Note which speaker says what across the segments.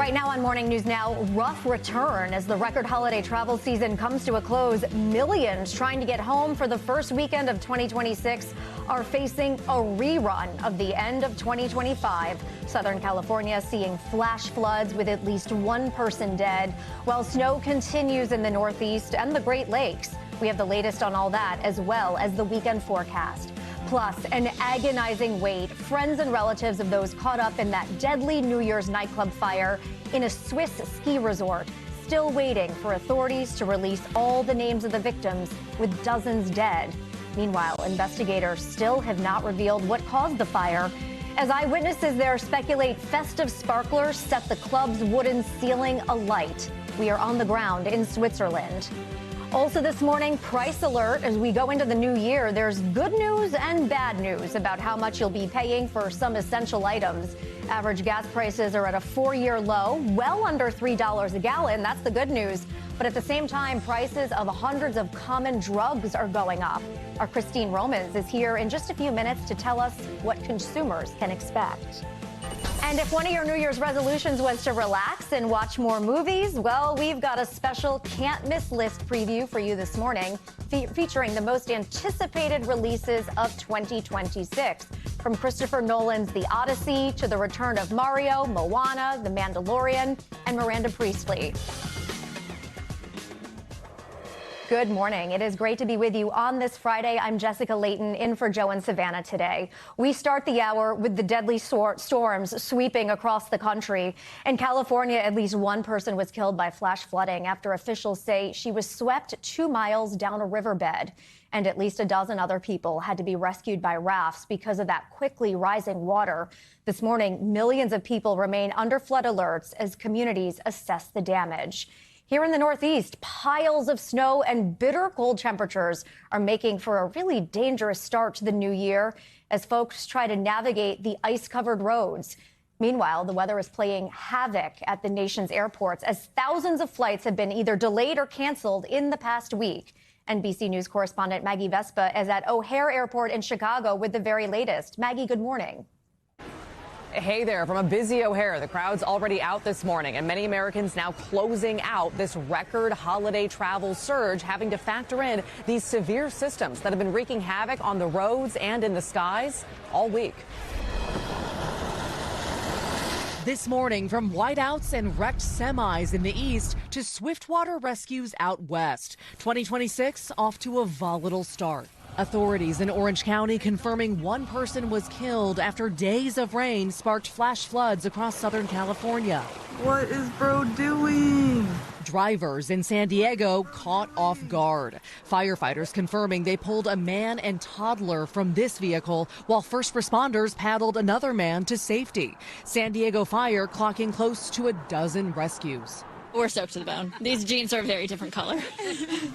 Speaker 1: Right now on Morning News Now, rough return as the record holiday travel season comes to a close. Millions trying to get home for the first weekend of 2026 are facing a rerun of the end of 2025. Southern California seeing flash floods with at least one person dead, while snow continues in the Northeast and the Great Lakes. We have the latest on all that, as well as the weekend forecast. Plus, an agonizing wait. Friends and relatives of those caught up in that deadly New Year's nightclub fire in a Swiss ski resort still waiting for authorities to release all the names of the victims, with dozens dead. Meanwhile, investigators still have not revealed what caused the fire, as eyewitnesses there speculate festive sparklers set the club's wooden ceiling alight. We are on the ground in Switzerland. Also this morning, price alert. As we go into the new year, there's good news and bad news about how much you'll be paying for some essential items. Average gas prices are at a 4-year low, well under $3 a gallon. That's the good news. But at the same time, prices of hundreds of common drugs are going up. Our Christine Romans is here in just a few minutes to tell us what consumers can expect. And if one of your New Year's resolutions was to relax and watch more movies, well, we've got a special can't-miss list preview for you this morning, featuring the most anticipated releases of 2026. From Christopher Nolan's The Odyssey to the return of Mario, Moana, The Mandalorian, and Miranda Priestley. Good morning. It is great to be with you on this Friday. I'm Jessica Layton, in for Joe and Savannah today. We start the hour with the deadly storms sweeping across the country. In California, at least one person was killed by flash flooding after officials say she was swept 2 miles down a riverbed. And at least a dozen other people had to be rescued by rafts because of that quickly rising water. This morning, millions of people remain under flood alerts as communities assess the damage. Here in the Northeast, piles of snow and bitter cold temperatures are making for a really dangerous start to the new year as folks try to navigate the ice-covered roads. Meanwhile, the weather is playing havoc at the nation's airports as thousands of flights have been either delayed or canceled in the past week. NBC News correspondent Maggie Vespa is at O'Hare Airport in Chicago with the very latest. Maggie, good morning.
Speaker 2: Hey there, from a busy O'Hare, the crowd's already out this morning, and many Americans now closing out this record holiday travel surge, having to factor in these severe systems that have been wreaking havoc on the roads and in the skies all week.
Speaker 3: This morning, from whiteouts and wrecked semis in the east to swiftwater rescues out west, 2026 off to a volatile start. Authorities in Orange County confirming one person was killed after days of rain sparked flash floods across Southern California.
Speaker 4: What is bro doing?
Speaker 3: Drivers in San Diego caught off guard. Firefighters confirming they pulled a man and toddler from this vehicle while first responders paddled another man to safety. San Diego Fire clocking close to a dozen rescues.
Speaker 5: We're soaked to the bone. These jeans are a very different color.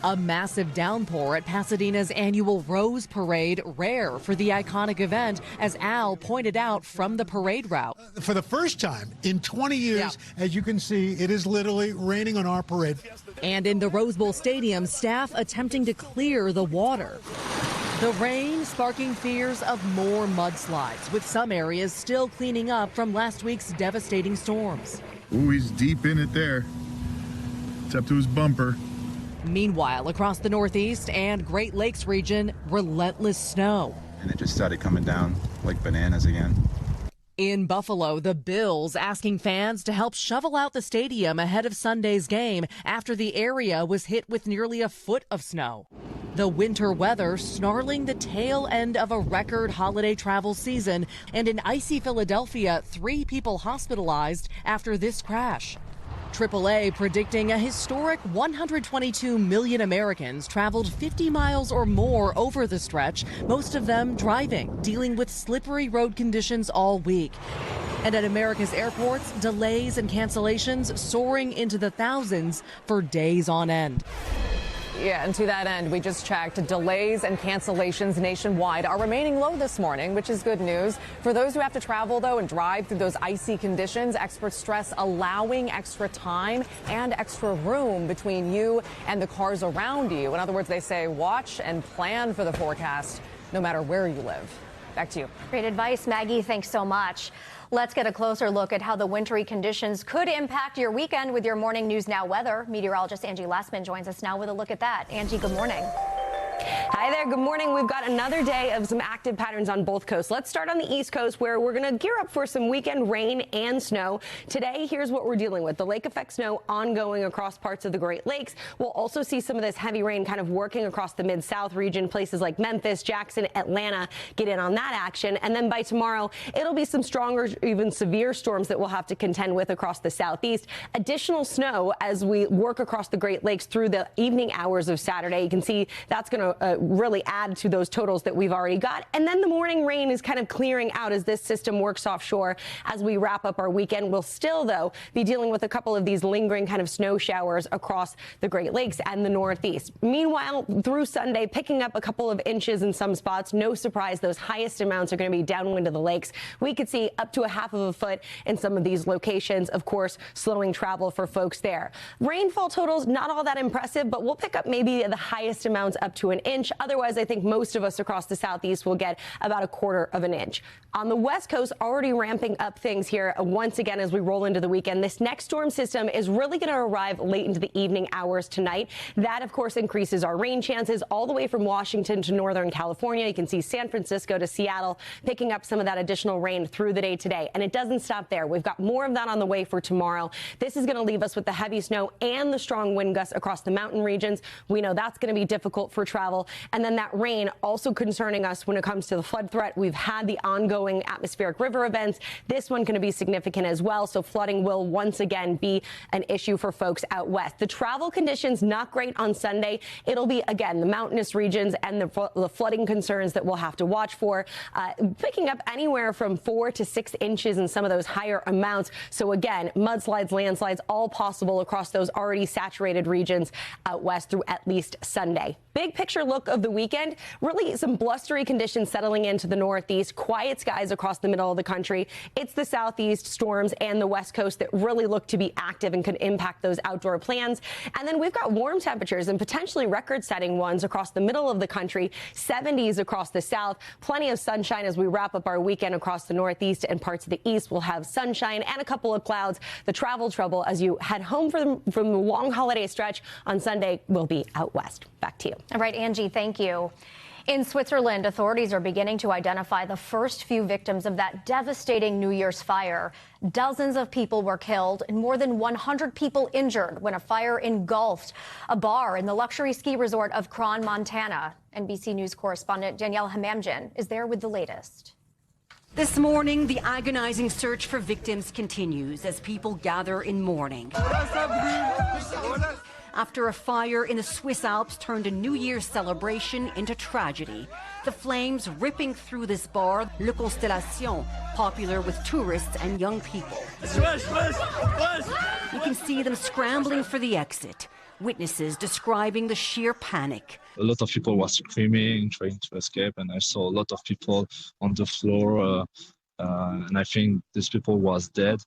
Speaker 3: A massive downpour at Pasadena's annual Rose Parade, rare for the iconic event, as Al pointed out from the parade route.
Speaker 6: For the first time in 20 years, as you can see, it is literally raining on our parade.
Speaker 3: And in the Rose Bowl Stadium, staff attempting to clear the water. The rain sparking fears of more mudslides, with some areas still cleaning up from last week's devastating storms.
Speaker 7: Ooh, he's deep in it there. It's up to his bumper.
Speaker 3: Meanwhile, across the Northeast and Great Lakes region, relentless snow.
Speaker 7: And it just started coming down like bananas again.
Speaker 3: In Buffalo, the Bills asking fans to help shovel out the stadium ahead of Sunday's game after the area was hit with nearly a foot of snow. The winter weather snarling the tail end of a record holiday travel season, and in icy Philadelphia, 3 people hospitalized after this crash. AAA predicting a historic 122 million Americans traveled 50 miles or more over the stretch, most of them driving, dealing with slippery road conditions all week. And at America's airports, delays and cancellations soaring into the thousands for days on end.
Speaker 2: Yeah, and to that end, we just checked. Delays and cancellations nationwide are remaining low this morning, which is good news. For those who have to travel, though, and drive through those icy conditions, experts stress allowing extra time and extra room between you and the cars around you. In other words, they say watch and plan for the forecast, no matter where you live. Back to you.
Speaker 1: Great advice, Maggie. Thanks so much. Let's get a closer look at how the wintry conditions could impact your weekend with your Morning News Now weather. Meteorologist Angie Lessman joins us now with a look at that. Angie, good morning.
Speaker 8: Hi there. Good morning. We've got another day of some active patterns on both coasts. Let's start on the East Coast, where we're going to gear up for some weekend rain and snow. Today, here's what we're dealing with. The lake effect snow ongoing across parts of the Great Lakes. We'll also see some of this heavy rain kind of working across the Mid-South region. Places like Memphis, Jackson, Atlanta get in on that action. And then by tomorrow, it'll be some stronger, even severe storms that we'll have to contend with across the Southeast. Additional snow as we work across the Great Lakes through the evening hours of Saturday. You can see that's going to really add to those totals that we've already got. And then the morning rain is kind of clearing out as this system works offshore. As we wrap up our weekend, we'll still, though, be dealing with a couple of these lingering kind of snow showers across the Great Lakes and the Northeast. Meanwhile, through Sunday, picking up a couple of inches in some spots. No surprise, those highest amounts are going to be downwind of the lakes. We could see up to a half of a foot in some of these locations, of course, slowing travel for folks there. Rainfall totals, not all that impressive, but we'll pick up maybe the highest amounts up to an inch. Otherwise, I think most of us across the Southeast will get about a quarter of an inch. On the West Coast, already ramping up things here once again as we roll into the weekend. This next storm system is really going to arrive late into the evening hours tonight. That, of course, increases our rain chances all the way from Washington to Northern California. You can see San Francisco to Seattle picking up some of that additional rain through the day today. And it doesn't stop there. We've got more of that on the way for tomorrow. This is going to leave us with the heavy snow and the strong wind gusts across the mountain regions. We know that's going to be difficult for travel. And then that rain also concerning us when it comes to the flood threat. We've had the ongoing atmospheric river events. This one going to be significant as well. So flooding will once again be an issue for folks out west. The travel conditions not great on Sunday. It'll be, again, the mountainous regions and the flooding concerns that we'll have to watch for. Picking up anywhere from 4 to 6 inches in some of those higher amounts. So again, mudslides, landslides, all possible across those already saturated regions out west through at least Sunday. Big picture look of the weekend, really some blustery conditions settling into the Northeast, quiet skies across the middle of the country. It's the Southeast storms and the West Coast that really look to be active and could impact those outdoor plans. And then we've got warm temperatures and potentially record-setting ones across the middle of the country, 70s across the South, plenty of sunshine as we wrap up our weekend across the Northeast and parts of the East. We'll have sunshine and a couple of clouds. The travel trouble as you head home from the long holiday stretch on Sunday will be out west. Back to you.
Speaker 1: All right, Angie, thank you. In Switzerland, authorities are beginning to identify the first few victims of that devastating New Year's fire. Dozens of people were killed and more than 100 people injured when a fire engulfed a bar in the luxury ski resort of Kron, Montana. NBC News correspondent Danielle Hamamjian is there with the latest.
Speaker 9: This morning, the agonizing search for victims continues as people gather in mourning. After a fire in the Swiss Alps turned a New Year's celebration into tragedy, the flames ripping through this bar, Le Constellation, popular with tourists and young people. You can see them scrambling for the exit. Witnesses describing the sheer panic.
Speaker 10: A lot of people were screaming, trying to escape, and I saw a lot of people on the floor, and I think these people was dead.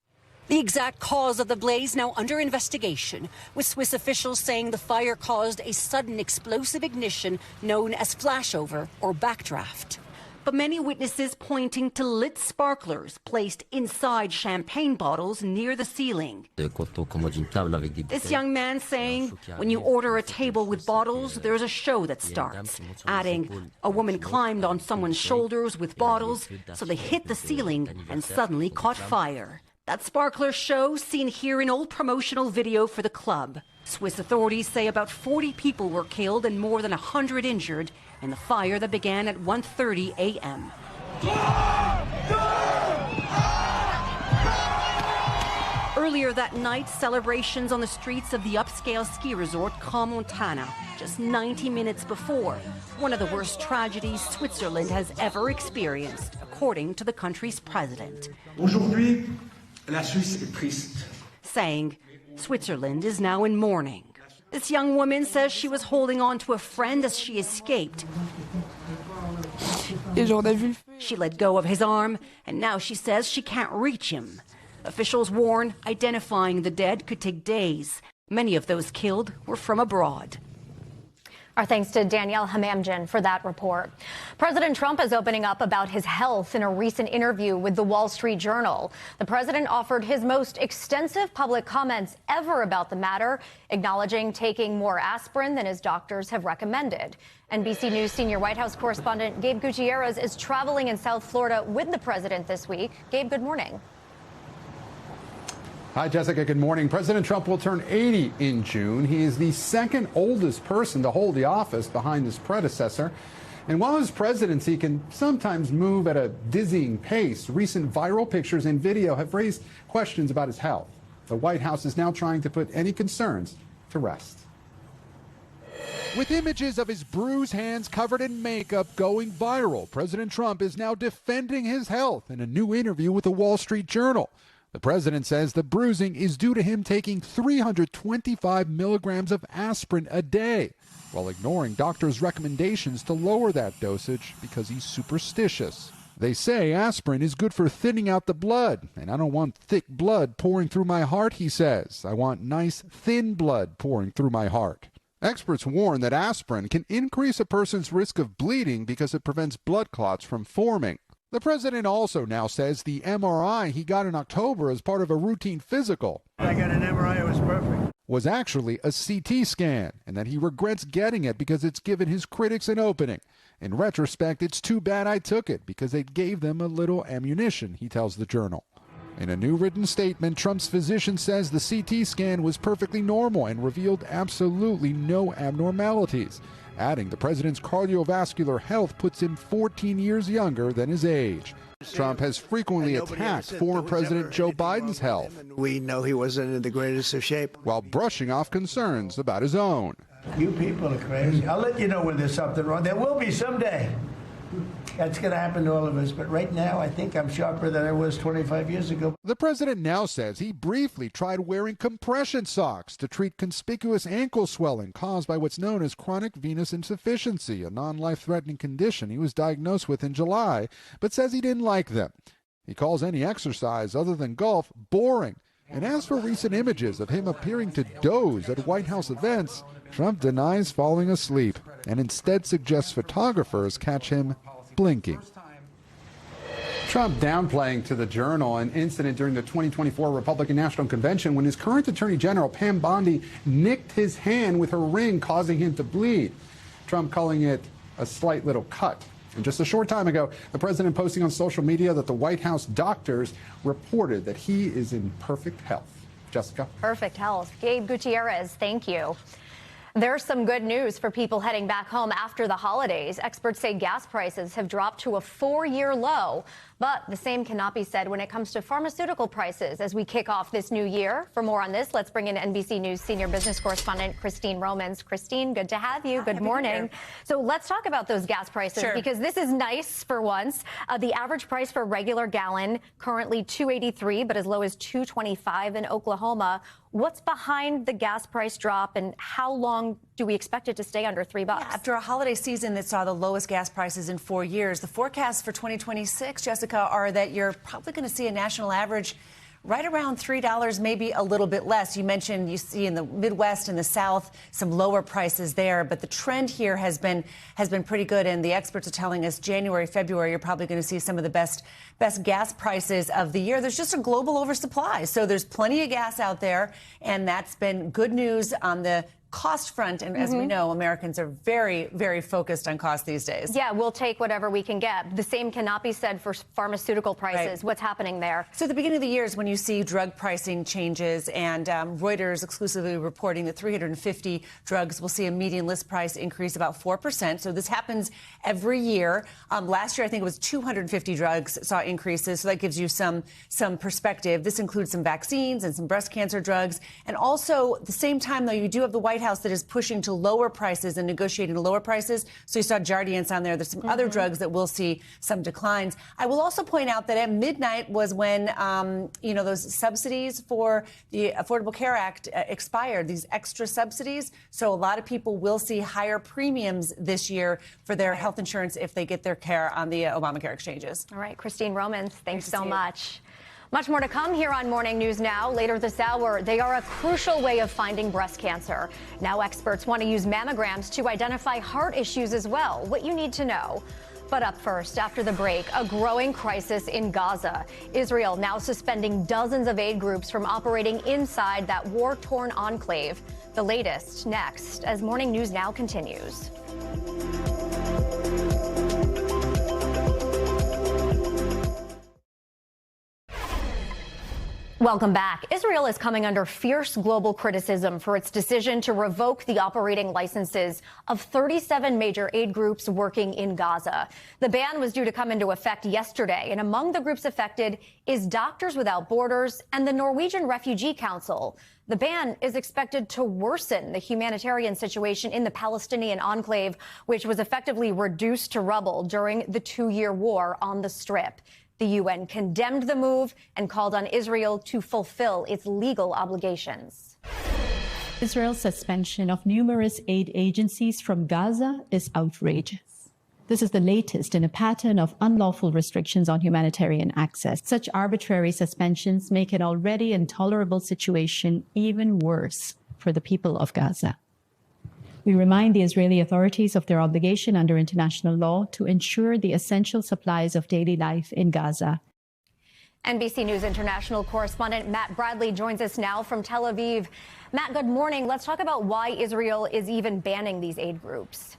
Speaker 9: The exact cause of the blaze now under investigation, with Swiss officials saying the fire caused a sudden explosive ignition known as flashover or backdraft. But many witnesses pointing to lit sparklers placed inside champagne bottles near the ceiling. This young man saying, when you order a table with bottles, there's a show that starts. Adding, a woman climbed on someone's shoulders with bottles, so they hit the ceiling and suddenly caught fire. That sparkler show seen here in old promotional video for the club. Swiss authorities say about 40 people were killed and more than 100 injured in the fire that began at 1:30 a.m. Earlier that night, celebrations on the streets of the upscale ski resort Kron, Montana, just 90 minutes before one of the worst tragedies Switzerland has ever experienced, according to the country's president.
Speaker 11: Aujourd'hui, la Suisse est triste.
Speaker 9: Saying Switzerland is now in mourning. This young woman says she was holding on to a friend as she escaped. She let go of his arm, and now she says she can't reach him. Officials warn identifying the dead could take days. Many of those killed were from abroad.
Speaker 1: Our thanks to Danielle Hamamdin for that report. President Trump is opening up about his health in a recent interview with the Wall Street Journal. The president offered his most extensive public comments ever about the matter, acknowledging taking more aspirin than his doctors have recommended. NBC News senior White House correspondent Gabe Gutierrez is traveling in South Florida with the president this week. Gabe, good morning.
Speaker 12: Hi, Jessica. Good morning. President Trump will turn 80 in June. He is the second oldest person to hold the office behind his predecessor. And while his presidency can sometimes move at a dizzying pace, recent viral pictures and video have raised questions about his health. The White House is now trying to put any concerns to rest. With images of his bruised hands covered in makeup going viral, President Trump is now defending his health in a new interview with the Wall Street Journal. The president says the bruising is due to him taking 325 milligrams of aspirin a day, while ignoring doctors' recommendations to lower that dosage because he's superstitious. They say aspirin is good for thinning out the blood, and I don't want thick blood pouring through my heart, he says. I want nice, thin blood pouring through my heart. Experts warn that aspirin can increase a person's risk of bleeding because it prevents blood clots from forming. The president also now says the MRI he got in October as part of a routine physical,
Speaker 11: I got an MRI, it was perfect,
Speaker 12: was actually a CT scan, and that he regrets getting it because it's given his critics an opening. In retrospect, it's too bad I took it because it gave them a little ammunition, he tells the Journal. In a new written statement, Trump's physician says the CT scan was perfectly normal and revealed absolutely no abnormalities, adding the president's cardiovascular health puts him 14 years younger than his age. Trump has frequently attacked former President Joe Biden's health.
Speaker 11: we know he wasn't in the greatest of shape.
Speaker 12: While brushing off concerns about his own.
Speaker 11: You people are crazy. I'll let you know when there's something wrong. There will be someday. That's going to happen to all of us. But right now, I think I'm sharper than I was 25 years ago.
Speaker 12: The president now says he briefly tried wearing compression socks to treat conspicuous ankle swelling caused by what's known as chronic venous insufficiency, a non-life-threatening condition he was diagnosed with in July, but says he didn't like them. He calls any exercise other than golf boring. And as for recent images of him appearing to doze at White House events, Trump denies falling asleep and instead suggests photographers catch him blinking. Trump downplaying to the Journal an incident during the 2024 Republican National Convention when his current Attorney General, Pam Bondi, nicked his hand with her ring, causing him to bleed. Trump calling it a slight little cut. And just a short time ago, the president posting on social media that the White House doctors reported that he is in perfect health. Jessica?
Speaker 1: Perfect health. Gabe Gutierrez, thank you. There's some good news for people heading back home after the holidays. Experts say gas prices have dropped to a 4-year low. But the same cannot be said when it comes to pharmaceutical prices as we kick off this new year. For more on this, let's bring in NBC News senior business correspondent Christine Romans. Christine, good to have you. Good morning. So let's talk about those gas prices because this is nice for once. The average price for a regular gallon currently $2.83, but as low as $2.25 in Oklahoma. What's behind the gas price drop, and how long do we expect it to stay under $3?
Speaker 13: Yeah, after a holiday season that saw the lowest gas prices in 4 years, the forecasts for 2026, Jessica, are that you're probably going to see a national average right around $3, maybe a little bit less. You mentioned you see in the Midwest and the South some lower prices there, but the trend here has been pretty good. And the experts are telling us January, February, you're probably going to see some of the best gas prices of the year. There's just a global oversupply, so there's plenty of gas out there, and that's been good news on the cost front. And as we know, Americans are very, very focused on cost these days.
Speaker 1: Yeah, we'll take whatever we can get. The same cannot be said for pharmaceutical prices. Right. What's happening there?
Speaker 13: So at the beginning of the year is when you see drug pricing changes, and Reuters exclusively reporting that 350 drugs will see a median list price increase about 4%. So this happens every year. Last year, I think it was 250 drugs saw increases. So that gives you some perspective. This includes some vaccines and some breast cancer drugs. And also at the same time, though, you do have the White House that is pushing to lower prices and negotiating lower prices. So you saw Jardiance on there. There's some other drugs that will see some declines. I will also point out that at midnight was when, those subsidies for the Affordable Care Act expired, these extra subsidies. So a lot of people will see higher premiums this year for their health insurance if they get their care on the Obamacare exchanges.
Speaker 1: All right, Christine Romans, thanks so much. Much more to come here on Morning News Now. Later this hour, they are a crucial way of finding breast cancer. Now experts want to use mammograms to identify heart issues as well. What you need to know. But up first, after the break, a growing crisis in Gaza. Israel now suspending dozens of aid groups from operating inside that war-torn enclave. The latest next as Morning News Now continues. Welcome back. Israel is coming under fierce global criticism for its decision to revoke the operating licenses of 37 major aid groups working in Gaza. The ban was due to come into effect yesterday, and among the groups affected is Doctors Without Borders and the Norwegian Refugee Council. The ban is expected to worsen the humanitarian situation in the Palestinian enclave, which was effectively reduced to rubble during the two-year war on the Strip. The UN condemned the move and called on Israel to fulfill its legal obligations.
Speaker 14: Israel's suspension of numerous aid agencies from Gaza is outrageous. This is the latest in a pattern of unlawful restrictions on humanitarian access. Such arbitrary suspensions make an already intolerable situation even worse for the people of Gaza. We remind the Israeli authorities of their obligation under international law to ensure the essential supplies of daily life in Gaza.
Speaker 1: NBC News international correspondent Matt Bradley joins us now from Tel Aviv. Matt, good morning. Let's talk about why Israel is even banning these aid groups.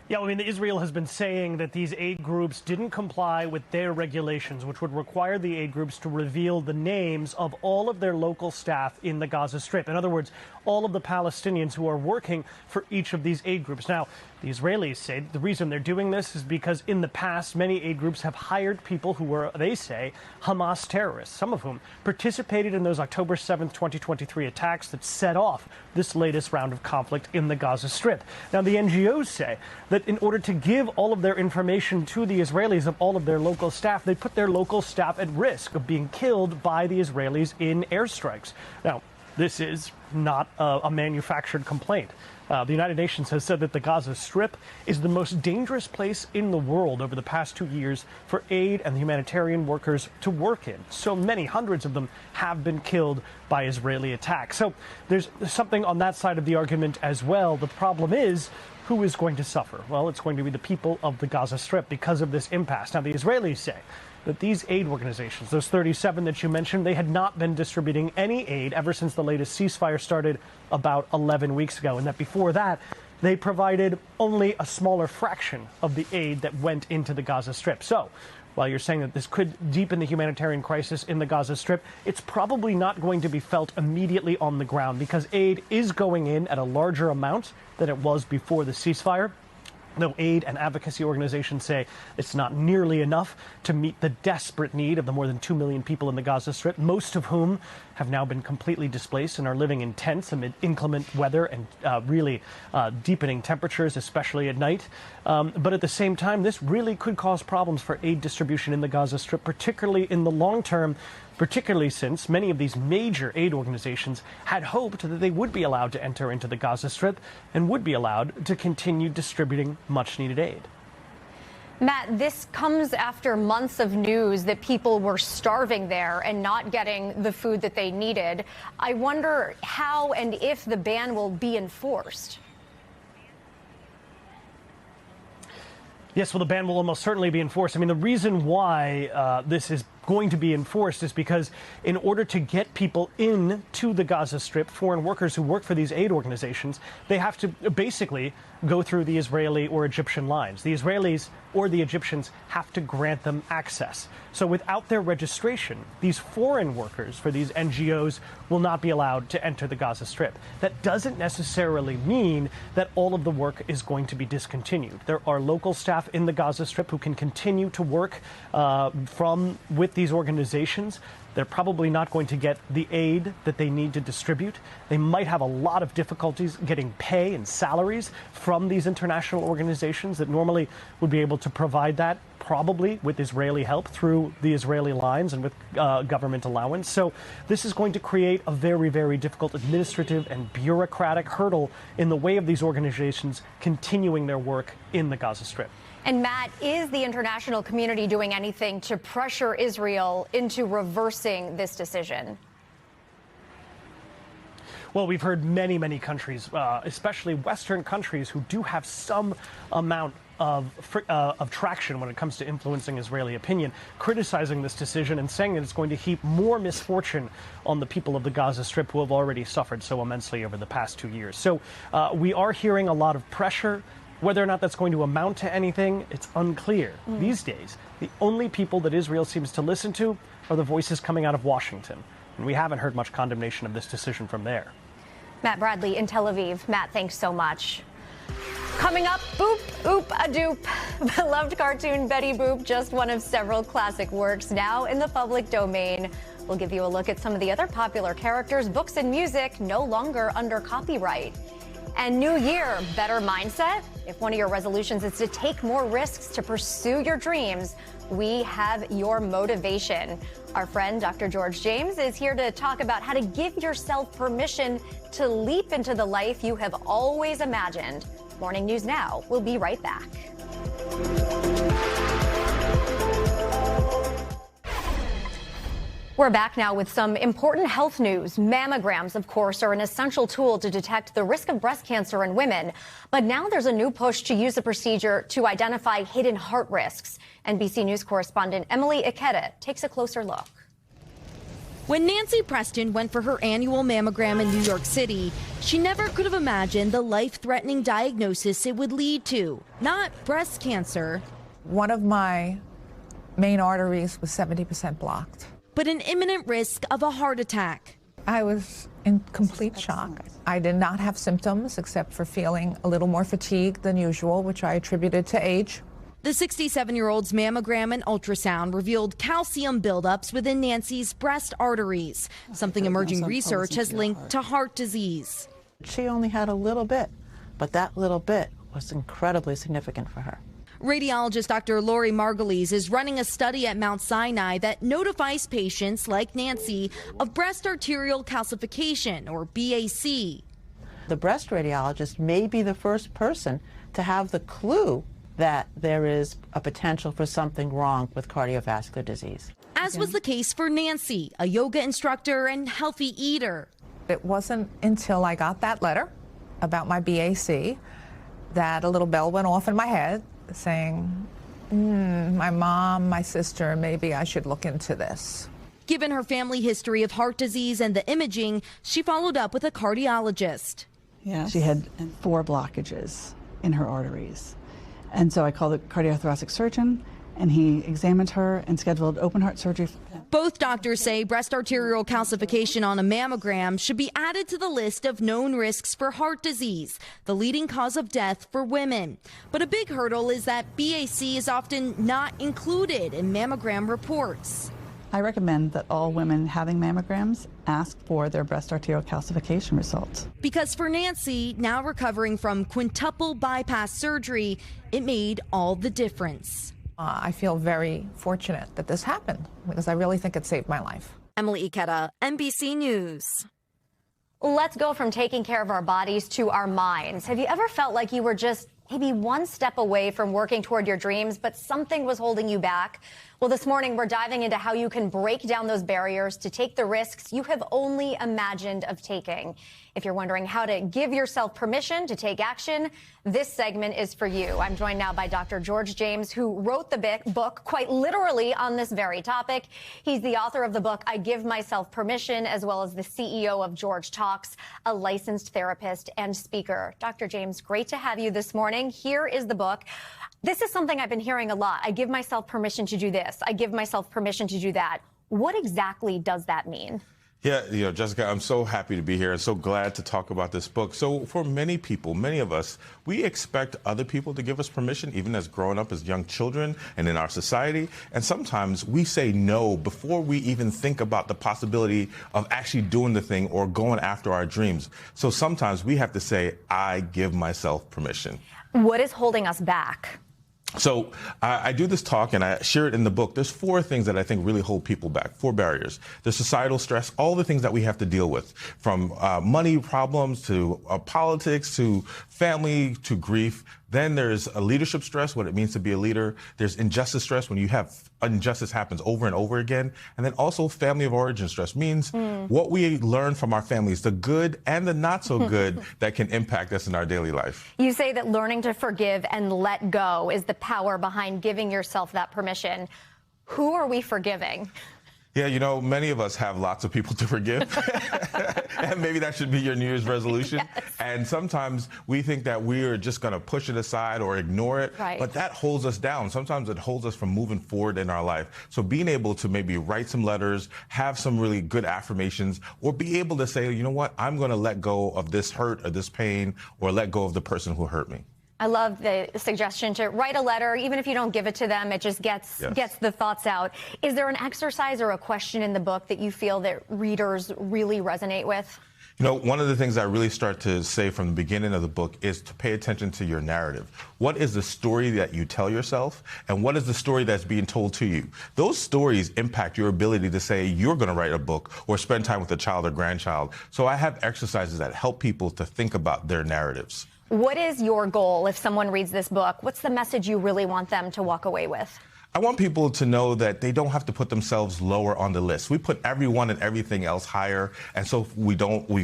Speaker 15: Yeah, I mean, Israel has been saying that these aid groups didn't comply with their regulations, which would require the aid groups to reveal the names of all of their local staff in the Gaza Strip. In other words, all of the Palestinians who are working for each of these aid groups. Now, the Israelis say the reason they're doing this is because in the past, many aid groups have hired people who were, they say, Hamas terrorists, some of whom participated in those October 7th, 2023 attacks that set off this latest round of conflict in the Gaza Strip. Now, the NGOs say that in order to give all of their information to the Israelis of all of their local staff, they put their local staff at risk of being killed by the Israelis in airstrikes. Now, this is not a manufactured complaint. The United Nations has said that the Gaza Strip is the most dangerous place in the world over the past 2 years for aid and humanitarian workers to work in. So many, hundreds of them, have been killed by Israeli attacks. So there's something on that side of the argument as well. The problem is, who is going to suffer? Well, it's going to be the people of the Gaza Strip because of this impasse. Now, the Israelis say that these aid organizations, those 37 that you mentioned, they had not been distributing any aid ever since the latest ceasefire started about 11 weeks ago, and that before that, they provided only a smaller fraction of the aid that went into the Gaza Strip. So, while you're saying that this could deepen the humanitarian crisis in the Gaza Strip, it's probably not going to be felt immediately on the ground because aid is going in at a larger amount than it was before the ceasefire. Though aid and advocacy organizations say it's not nearly enough to meet the desperate need of the more than 2 million people in the Gaza Strip, most of whom have now been completely displaced and are living in tents amid inclement weather and really deepening temperatures, especially at night. But at the same time, this really could cause problems for aid distribution in the Gaza Strip, particularly in the long term, particularly since many of these major aid organizations had hoped that they would be allowed to enter into the Gaza Strip and would be allowed to continue distributing much-needed aid.
Speaker 1: Matt, this comes after months of news that people were starving there and not getting the food that they needed. I wonder how and if the ban will be enforced.
Speaker 15: Yes, well, the ban will almost certainly be enforced. I mean, the reason why this is going to be enforced is because in order to get people into the Gaza Strip, foreign workers who work for these aid organizations, they have to basically go through the Israeli or Egyptian lines. The Israelis or the Egyptians have to grant them access. So without their registration, these foreign workers for these NGOs will not be allowed to enter the Gaza Strip. That doesn't necessarily mean that all of the work is going to be discontinued. There are local staff in the Gaza Strip who can continue to work with these organizations. They're probably not going to get the aid that they need to distribute. They might have a lot of difficulties getting pay and salaries from these international organizations that normally would be able to provide that. probably with Israeli help through the Israeli lines and with government allowance. So this is going to create a very, very difficult administrative and bureaucratic hurdle in the way of these organizations continuing their work in the Gaza Strip.
Speaker 1: And Matt, is the international community doing anything to pressure Israel into reversing this decision?
Speaker 15: Well, we've heard many, many countries, especially Western countries, who do have some amount of traction when it comes to influencing Israeli opinion, criticizing this decision and saying that it's going to heap more misfortune on the people of the Gaza Strip who have already suffered so immensely over the past 2 years. So we are hearing a lot of pressure. Whether or not that's going to amount to anything, it's unclear. These days, the only people that Israel seems to listen to are the voices coming out of Washington. And we haven't heard much condemnation of this decision from there.
Speaker 1: Matt Bradley in Tel Aviv. Matt, thanks so much. Coming up, Boop, Oop, a Doop. Beloved cartoon Betty Boop, just one of several classic works now in the public domain. We'll give you a look at some of the other popular characters, books, and music no longer under copyright. And new year, better mindset? If one of your resolutions is to take more risks to pursue your dreams, we have your motivation. Our friend, Dr. George James, is here to talk about how to give yourself permission to leap into the life you have always imagined. Morning News Now. We'll be right back. We're back now with some important health news. Mammograms, of course, are an essential tool to detect the risk of breast cancer in women. But now there's a new push to use the procedure to identify hidden heart risks. NBC News correspondent Emily Ikeda takes a closer look.
Speaker 16: When Nancy Preston went for her annual mammogram in New York City, she never could have imagined the life-threatening diagnosis it would lead to. Not breast cancer.
Speaker 17: One of my main arteries was 70% blocked.
Speaker 16: But an imminent risk of a heart attack.
Speaker 17: I was in complete shock. I did not have symptoms except for feeling a little more fatigued than usual, which I attributed to age.
Speaker 16: The 67-year-old's mammogram and ultrasound revealed calcium buildups within Nancy's breast arteries, something emerging research has linked to heart disease.
Speaker 18: She only had a little bit, but that little bit was incredibly significant for her.
Speaker 16: Radiologist Dr. Lori Margulies is running a study at Mount Sinai that notifies patients like Nancy of breast arterial calcification, or BAC.
Speaker 18: The breast radiologist may be the first person to have the clue that there is a potential for something wrong with cardiovascular disease.
Speaker 16: As was the case for Nancy, a yoga instructor and healthy eater.
Speaker 17: It wasn't until I got that letter about my BAC that a little bell went off in my head saying, my mom, my sister, maybe I should look into this.
Speaker 16: Given her family history of heart disease and the imaging, she followed up with a cardiologist.
Speaker 19: Yes. She had 4 blockages in her arteries. And so I called the cardiothoracic surgeon, and he examined her and scheduled open heart surgery.
Speaker 16: Both doctors say breast arterial calcification on a mammogram should be added to the list of known risks for heart disease, the leading cause of death for women. But a big hurdle is that BAC is often not included in mammogram reports.
Speaker 19: I recommend that all women having mammograms ask for their breast arterial calcification results.
Speaker 16: Because for Nancy, now recovering from quintuple bypass surgery, it made all the difference.
Speaker 17: I feel very fortunate that this happened because I really think it saved my life.
Speaker 16: Emily Ikeda, NBC News.
Speaker 1: Let's go from taking care of our bodies to our minds. Have you ever felt like you were just maybe one step away from working toward your dreams, but something was holding you back? Well, this morning, we're diving into how you can break down those barriers to take the risks you have only imagined of taking. If you're wondering how to give yourself permission to take action, this segment is for you. I'm joined now by Dr. George James, who wrote the book quite literally on this very topic. He's the author of the book, I Give Myself Permission, as well as the CEO of George Talks, a licensed therapist and speaker. Dr. James, great to have you this morning. Here is the book. This is something I've been hearing a lot. I give myself permission to do this. I give myself permission to do that. What exactly does that mean?
Speaker 20: Yeah, Jessica, I'm so happy to be here and so glad to talk about this book. So for many people, many of us, we expect other people to give us permission, even as growing up as young children and in our society. And sometimes we say no before we even think about the possibility of actually doing the thing or going after our dreams. So sometimes we have to say, I give myself permission.
Speaker 1: What is holding us back?
Speaker 20: So I do this talk and I share it in the book. There's 4 things that I think really hold people back, 4 barriers. There's societal stress, all the things that we have to deal with, from money problems to politics to family to grief. Then there's a leadership stress, what it means to be a leader. There's injustice stress, when you have injustice happens over and over again. And then also family of origin stress means what we learn from our families, the good and the not so good that can impact us in our daily life.
Speaker 1: You say that learning to forgive and let go is the power behind giving yourself that permission. Who are we forgiving?
Speaker 20: Yeah, you know, many of us have lots of people to forgive. And maybe that should be your New Year's resolution.
Speaker 1: Yes.
Speaker 20: And sometimes we think that we are just going to push it aside or ignore it.
Speaker 1: Right.
Speaker 20: But that holds us down. Sometimes it holds us from moving forward in our life. So being able to maybe write some letters, have some really good affirmations, or be able to say, you know what, I'm going to let go of this hurt or this pain, or let go of the person who hurt me.
Speaker 1: I love the suggestion to write a letter. Even if you don't give it to them, it just gets the thoughts out. Is there an exercise or a question in the book that you feel that readers really resonate with?
Speaker 20: You know, one of the things I really start to say from the beginning of the book is to pay attention to your narrative. What is the story that you tell yourself, and what is the story that's being told to you? Those stories impact your ability to say you're going to write a book or spend time with a child or grandchild. So I have exercises that help people to think about their narratives.
Speaker 1: What is your goal if someone reads this book? What's the message you really want them to walk away with?
Speaker 20: I want people to know that they don't have to put themselves lower on the list. We put everyone and everything else higher, and so we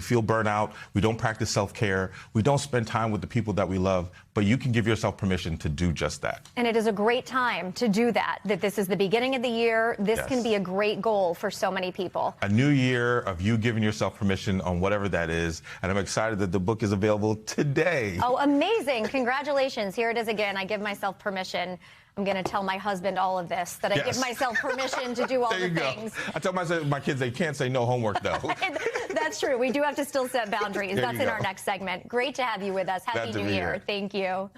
Speaker 20: feel burnout, we don't practice self-care, we don't spend time with the people that we love, but you can give yourself permission to do just that.
Speaker 1: And it is a great time to do that this is the beginning of the year. This can be a great goal for so many people.
Speaker 20: A new year of you giving yourself permission on whatever that is, and I'm excited that the book is available today.
Speaker 1: Oh, amazing. Congratulations. Here it is again. I give myself permission. I'm going to tell my husband all of this, that I give myself permission to do all the things.
Speaker 20: I tell my kids they can't say no homework, though.
Speaker 1: That's true. We do have to still set boundaries. That's in our next segment. Great to have you with us. Happy New Year. Thank you.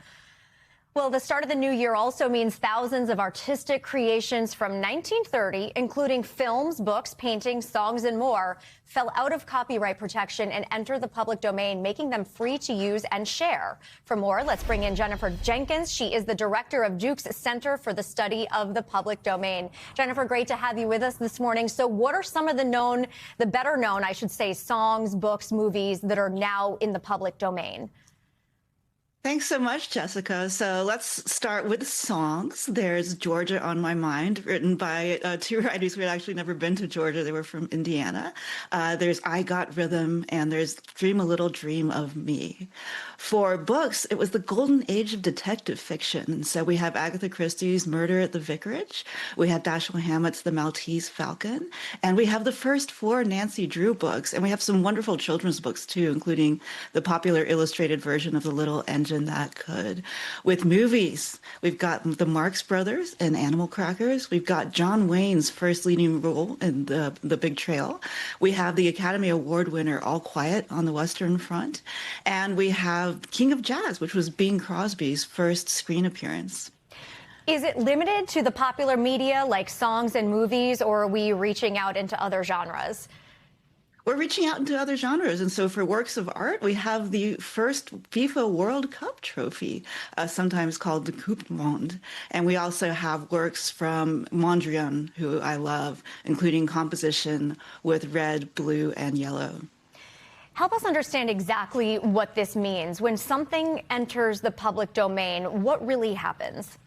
Speaker 1: Well, the start of the new year also means thousands of artistic creations from 1930, including films, books, paintings, songs, and more, fell out of copyright protection and entered the public domain, making them free to use and share. For more, let's bring in Jennifer Jenkins. She is the director of Duke's Center for the Study of the Public Domain. Jennifer, great to have you with us this morning. So what are some of the better known, I should say, songs, books, movies that are now in the public domain?
Speaker 21: Thanks so much, Jessica. So let's start with songs. There's Georgia on My Mind, written by 2 writers who had actually never been to Georgia. They were from Indiana. There's I Got Rhythm, and there's Dream a Little Dream of Me. For books, it was the golden age of detective fiction. So we have Agatha Christie's Murder at the Vicarage. We have Dashiell Hammett's The Maltese Falcon. And we have the first 4 Nancy Drew books. And we have some wonderful children's books, too, including the popular illustrated version of The Little Engine That Could. With movies, we've got the Marx Brothers and Animal Crackers. We've got John Wayne's first leading role in the Big Trail. We have the Academy Award winner All Quiet on the Western Front. And we have King of Jazz, which was Bing Crosby's first screen appearance.
Speaker 1: Is it limited to the popular media like songs and movies, or are we reaching out into other genres?
Speaker 21: We're reaching out into other genres. And so for works of art, we have the first FIFA World Cup trophy, sometimes called the Coupe du Monde. And we also have works from Mondrian, who I love, including composition with red, blue, and yellow.
Speaker 1: Help us understand exactly what this means. When something enters the public domain, what really happens?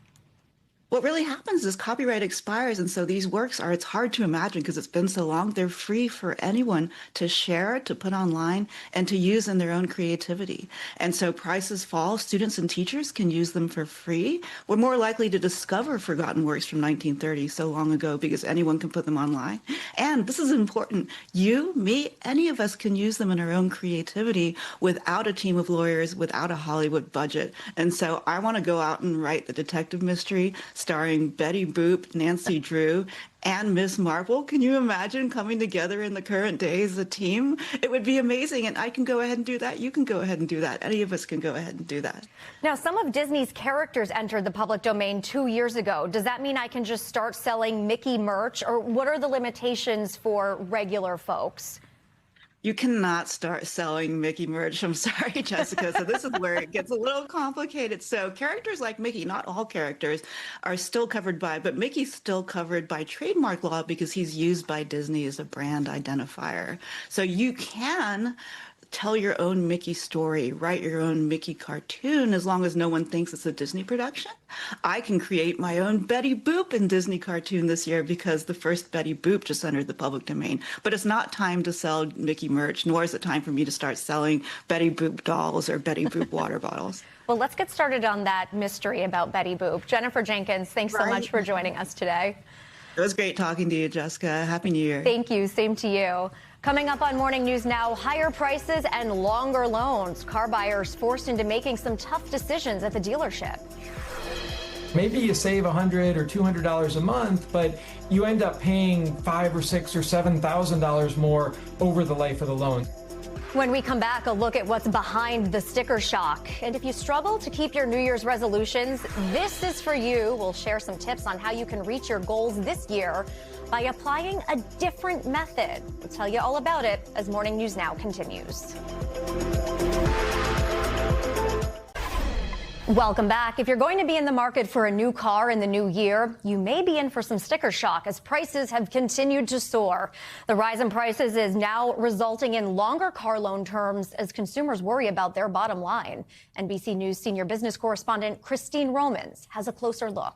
Speaker 21: What really happens is copyright expires, and so these works it's hard to imagine because it's been so long, they're free for anyone to share, to put online, and to use in their own creativity. And so prices fall, students and teachers can use them for free. We're more likely to discover forgotten works from 1930, so long ago, because anyone can put them online. And this is important, you, me, any of us can use them in our own creativity without a team of lawyers, without a Hollywood budget. And so I want to go out and write the detective mystery starring Betty Boop, Nancy Drew, and Miss Marple. Can you imagine coming together in the current day as a team? It would be amazing, and I can go ahead and do that. You can go ahead and do that. Any of us can go ahead and do that.
Speaker 1: Now, some of Disney's characters entered the public domain 2 years ago. Does that mean I can just start selling Mickey merch, or what are the limitations for regular folks?
Speaker 21: You cannot start selling Mickey merch. I'm sorry, Jessica. So this is where it gets a little complicated. So characters like Mickey, not all characters, are still covered by, but Mickey's still covered by trademark law because he's used by Disney as a brand identifier. So you can tell your own Mickey story, write your own Mickey cartoon, as long as no one thinks it's a Disney production. I can create my own Betty Boop in Disney cartoon this year because the first Betty Boop just entered the public domain. But it's not time to sell Mickey merch, nor is it time for me to start selling Betty Boop dolls or Betty Boop water bottles.
Speaker 1: Well, let's get started on that mystery about Betty Boop. Jennifer Jenkins, thanks so much for joining us today.
Speaker 21: It was great talking to you, Jessica. Happy New Year.
Speaker 1: Thank you. Same to you. Coming up on Morning News Now, higher prices and longer loans. Car buyers forced into making some tough decisions at the dealership.
Speaker 4: Maybe you save $100 or $200 a month, but you end up paying $5,000 or $6,000 or $7,000 more over the life of the loan.
Speaker 1: When we come back, a look at what's behind the sticker shock. And if you struggle to keep your New Year's resolutions, this is for you. We'll share some tips on how you can reach your goals this year by applying a different method. We'll tell you all about it as Morning News Now continues. Welcome back. If you're going to be in the market for a new car in the new year, you may be in for some sticker shock as prices have continued to soar. The rise in prices is now resulting in longer car loan terms as consumers worry about their bottom line. NBC News senior business correspondent Christine Romans has a closer look.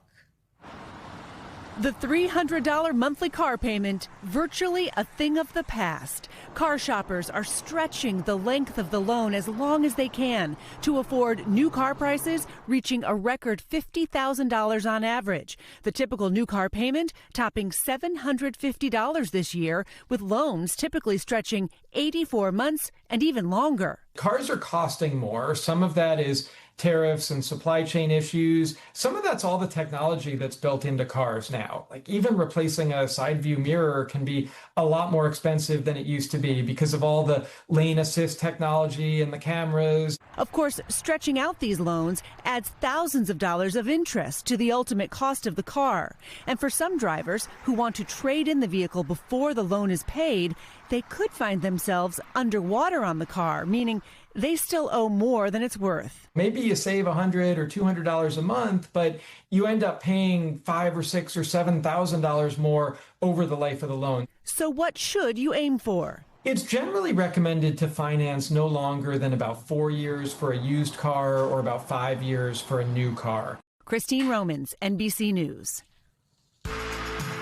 Speaker 22: The $300 monthly car payment, virtually a thing of the past. Car shoppers are stretching the length of the loan as long as they can to afford new car prices reaching a record $50,000 on average. The typical new car payment topping $750 this year, with loans typically stretching 84 months and even longer.
Speaker 4: Cars are costing more. Some of that is tariffs and supply chain issues. Some of that's all the technology that's built into cars now. Like even replacing a side view mirror can be a lot more expensive than it used to be because of all the lane assist technology and the cameras.
Speaker 22: Of course, stretching out these loans adds thousands of dollars of interest to the ultimate cost of the car. And for some drivers who want to trade in the vehicle before the loan is paid, they could find themselves underwater on the car, meaning they still owe more than it's worth.
Speaker 4: Maybe you save $100 or $200 a month, but you end up paying $5,000 or $6,000 or $7,000 more over the life of the loan.
Speaker 22: So what should you aim for?
Speaker 4: It's generally recommended to finance no longer than about 4 years for a used car or about 5 years for a new car.
Speaker 22: Christine Romans, NBC News.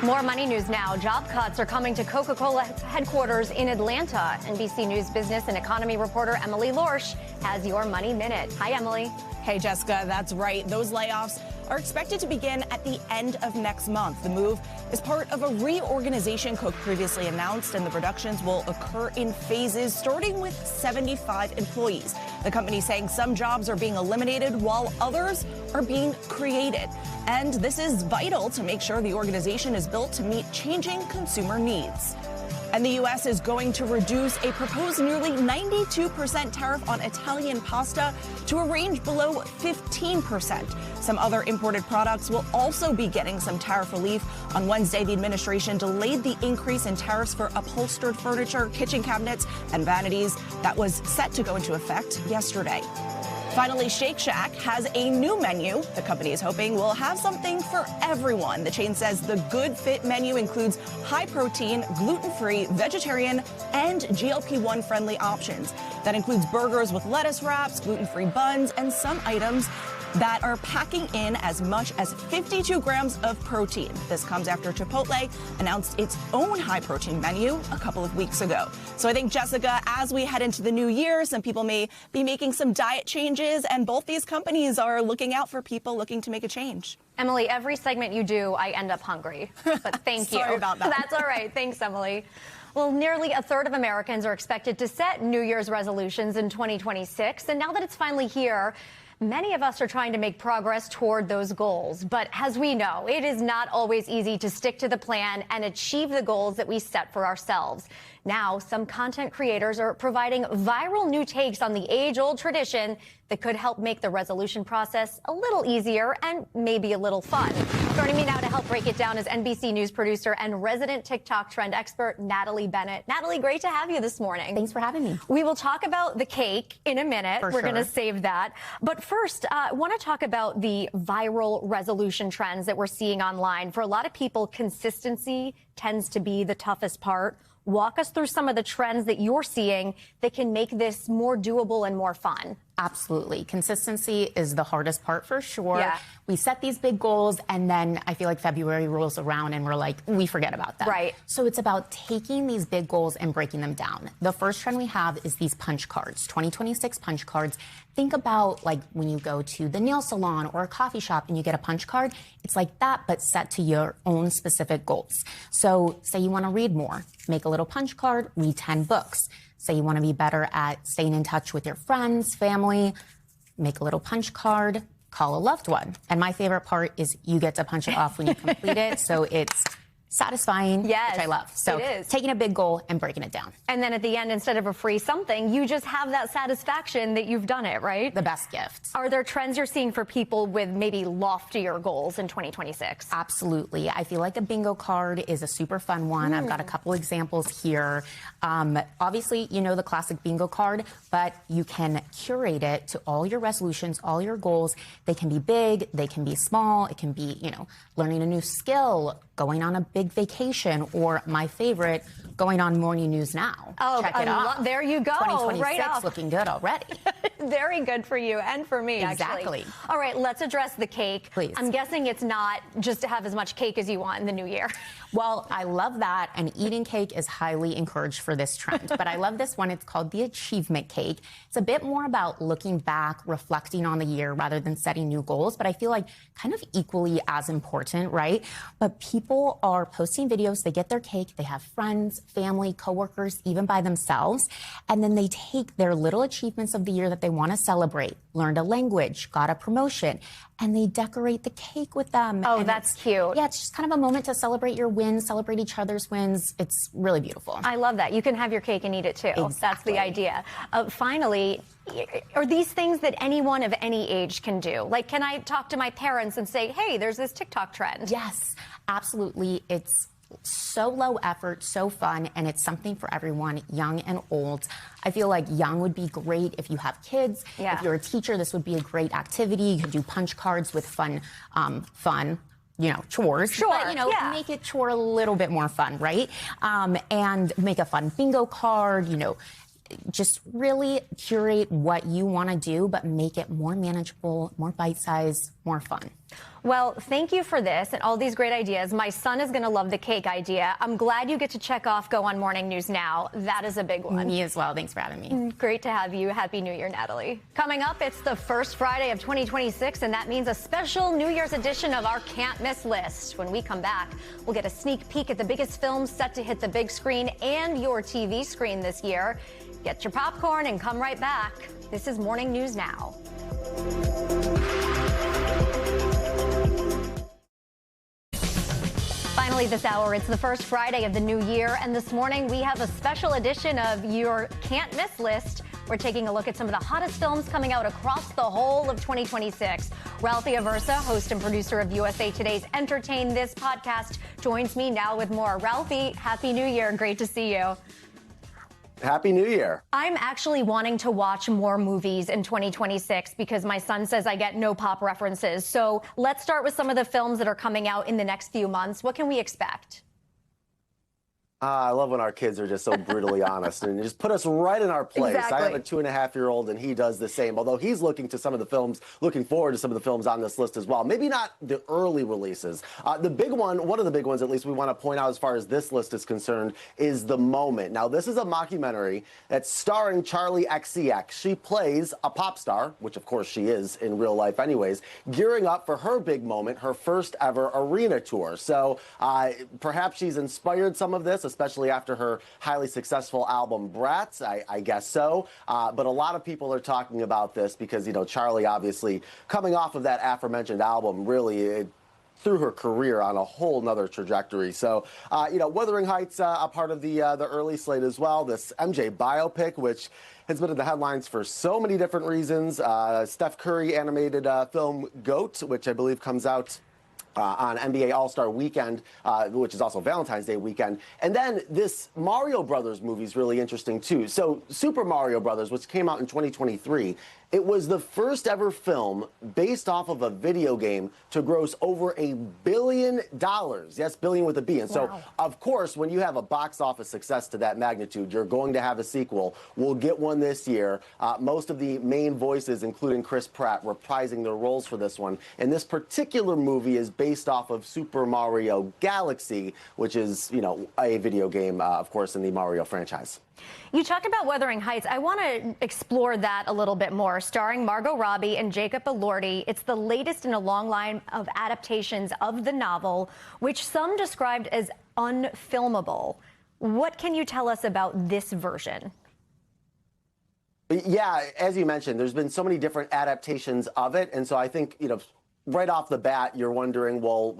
Speaker 1: More money news now. Job cuts are coming to Coca-Cola headquarters in Atlanta. NBC News business and economy reporter Emily Lorsch has your Money Minute. Hi, Emily.
Speaker 23: Hey, Jessica, that's right. Those layoffs are expected to begin at the end of next month. The move is part of a reorganization Coke previously announced, and the reductions will occur in phases, starting with 75 employees. The company saying some jobs are being eliminated while others are being created. And this is vital to make sure the organization is built to meet changing consumer needs. And the U.S. is going to reduce a proposed nearly 92% tariff on Italian pasta to a range below 15%. Some other imported products will also be getting some tariff relief. On Wednesday, the administration delayed the increase in tariffs for upholstered furniture, kitchen cabinets, and vanities that was set to go into effect yesterday. Finally, Shake Shack has a new menu the company is hoping will have something for everyone. The chain says the Good Fit menu includes high-protein, gluten-free, vegetarian, and GLP-1 friendly options. That includes burgers with lettuce wraps, gluten-free buns, and some items that are packing in as much as 52 grams of protein. This comes after Chipotle announced its own high-protein menu a couple of weeks ago. So I think, Jessica, as we head into the new year, some people may be making some diet changes, and both these companies are looking out for people looking to make a change.
Speaker 1: Emily, every segment you do, I end up hungry. But thank you.
Speaker 23: Sorry about that.
Speaker 1: That's all right. Thanks, Emily. Well, nearly a third of Americans are expected to set New Year's resolutions in 2026. And now that it's finally here, many of us are trying to make progress toward those goals. But as we know, it is not always easy to stick to the plan and achieve the goals that we set for ourselves. Now, some content creators are providing viral new takes on the age-old tradition that could help make the resolution process a little easier and maybe a little fun. Joining me now to help break it down is NBC News producer and resident TikTok trend expert, Natalie Bennett. Natalie, great to have you this morning.
Speaker 5: Thanks for having me.
Speaker 1: We will talk about the cake in a minute. We're going to save that. But first, I want to talk about the viral resolution trends that we're seeing online. For a lot of people, consistency tends to be the toughest part. Walk us through some of the trends that you're seeing that can make this more doable and more fun.
Speaker 5: Absolutely. Consistency is the hardest part for sure.
Speaker 1: Yeah.
Speaker 5: We set these big goals and then I feel like February rolls around and we're like, we forget about them.
Speaker 1: Right.
Speaker 5: So it's about taking these big goals and breaking them down. The first trend we have is these punch cards, 2026 punch cards. Think about like when you go to the nail salon or a coffee shop and you get a punch card. It's like that, but set to your own specific goals. So say you want to read more, make a little punch card, read 10 books. Say you want to be better at staying in touch with your friends, family, make a little punch card, call a loved one. And my favorite part is you get to punch it off when you complete it. So it's satisfying, which I love. So
Speaker 1: it is.
Speaker 5: Taking a big goal and breaking it down.
Speaker 1: And then at the end, instead of a free something, you just have that satisfaction that you've done it, right?
Speaker 5: The best gift.
Speaker 1: Are there trends you're seeing for people with maybe loftier goals in 2026?
Speaker 5: Absolutely. I feel like a bingo card is a super fun one. I've got a couple examples here. Obviously, you know the classic bingo card, but you can curate it to all your resolutions, all your goals. They can be big, they can be small. It can be, you know, learning a new skill, going on a big vacation, or my favorite, going on Morning News Now.
Speaker 1: Oh,
Speaker 5: check it out.
Speaker 1: There you go.
Speaker 5: 2026
Speaker 1: right off.
Speaker 5: Looking good already.
Speaker 1: Very good for you and for me,
Speaker 5: Exactly.
Speaker 1: actually. All right, let's address the cake.
Speaker 5: Please.
Speaker 1: I'm guessing it's not just to have as much cake as you want in the new year.
Speaker 5: Well, I love that, and eating cake is highly encouraged for this trend. But I love this one. It's called the achievement cake. It's a bit more about looking back, reflecting on the year rather than setting new goals, but I feel like kind of equally as important, right? But people are posting videos, they get their cake, they have friends, family, coworkers, even by themselves, and then they take their little achievements of the year that they want to celebrate, learned a language, got a promotion, and they decorate the cake with them.
Speaker 1: Oh,
Speaker 5: and
Speaker 1: that's cute.
Speaker 5: Yeah, it's just kind of a moment to celebrate your wins, celebrate each other's wins. It's really beautiful.
Speaker 1: I love that. You can have your cake and eat it too.
Speaker 5: Exactly.
Speaker 1: That's the idea. Finally, are these things that anyone of any age can do? Like, can I talk to my parents and say, hey, there's this TikTok trend?
Speaker 5: Yes, absolutely. It's so low effort, so fun, and it's something for everyone, young and old. I feel like young would be great if you have kids.
Speaker 1: Yeah.
Speaker 5: If you're a teacher, this would be a great activity. You could do punch cards with fun, you know, chores.
Speaker 1: Sure,
Speaker 5: But, you know,
Speaker 1: yeah.
Speaker 5: make it chore a little bit more fun, right? And make a fun bingo card, you know, just really curate what you want to do, but make it more manageable, more bite-sized, more fun.
Speaker 1: Well, thank you for this and all these great ideas. My son is going to love the cake idea. I'm glad you get to check off Go on Morning News Now. That is a big one.
Speaker 5: Me as well. Thanks for having me.
Speaker 1: Great to have you. Happy New Year, Natalie. Coming up, it's the first Friday of 2026, and that means a special New Year's edition of our Can't Miss list. When we come back, we'll get a sneak peek at the biggest films set to hit the big screen and your TV screen this year. Get your popcorn and come right back. This is Morning News Now. Finally this hour, it's the first Friday of the new year, and this morning we have a special edition of your Can't Miss list. We're taking a look at some of the hottest films coming out across the whole of 2026. Ralphie Aversa, host and producer of USA Today's Entertain This podcast, joins me now with more. Ralphie, Happy New Year. Great to see you.
Speaker 6: Happy New Year.
Speaker 1: I'm actually wanting to watch more movies in 2026 because my son says I get no pop references. So let's start with some of the films that are coming out in the next few months. What can we expect?
Speaker 6: I love when our kids are just so brutally honest and just put us right in our place.
Speaker 1: Exactly.
Speaker 6: I have a 2.5-year-old and he does the same, although he's looking forward to some of the films on this list as well. Maybe not the early releases. The big one, one of the big ones at least we want to point out as far as this list is concerned, is The Moment. Now, this is a mockumentary that's starring Charlie XCX. She plays a pop star, which of course she is in real life anyways, gearing up for her big moment, her first ever arena tour. So perhaps she's inspired some of this, especially after her highly successful album Brats, I guess so. But a lot of people are talking about this because, you know, Charlie obviously coming off of that aforementioned album really through her career on a whole nother trajectory. So, Wuthering Heights, a part of the early slate as well. This MJ biopic, which has been in the headlines for so many different reasons. Steph Curry animated film GOAT, which I believe comes out on NBA All-Star Weekend, which is also Valentine's Day weekend. And then this Mario Brothers movie is really interesting, too. So Super Mario Brothers, which came out in 2023, it was the first ever film based off of a video game to gross over $1 billion. Yes, billion with a B. And so, of course, when you have a box office success to that magnitude, you're going to have a sequel. We'll get one this year. Most of the main voices, including Chris Pratt, reprising their roles for this one. And this particular movie is based off of Super Mario Galaxy, which is, a video game, of course, in the Mario franchise.
Speaker 1: You talked about Wuthering Heights. I want to explore that a little bit more. Starring Margot Robbie and Jacob Elordi, it's the latest in a long line of adaptations of the novel, which some described as unfilmable. What can you tell us about this version?
Speaker 6: Yeah, as you mentioned, there's been so many different adaptations of it. And so I think, right off the bat, you're wondering, well,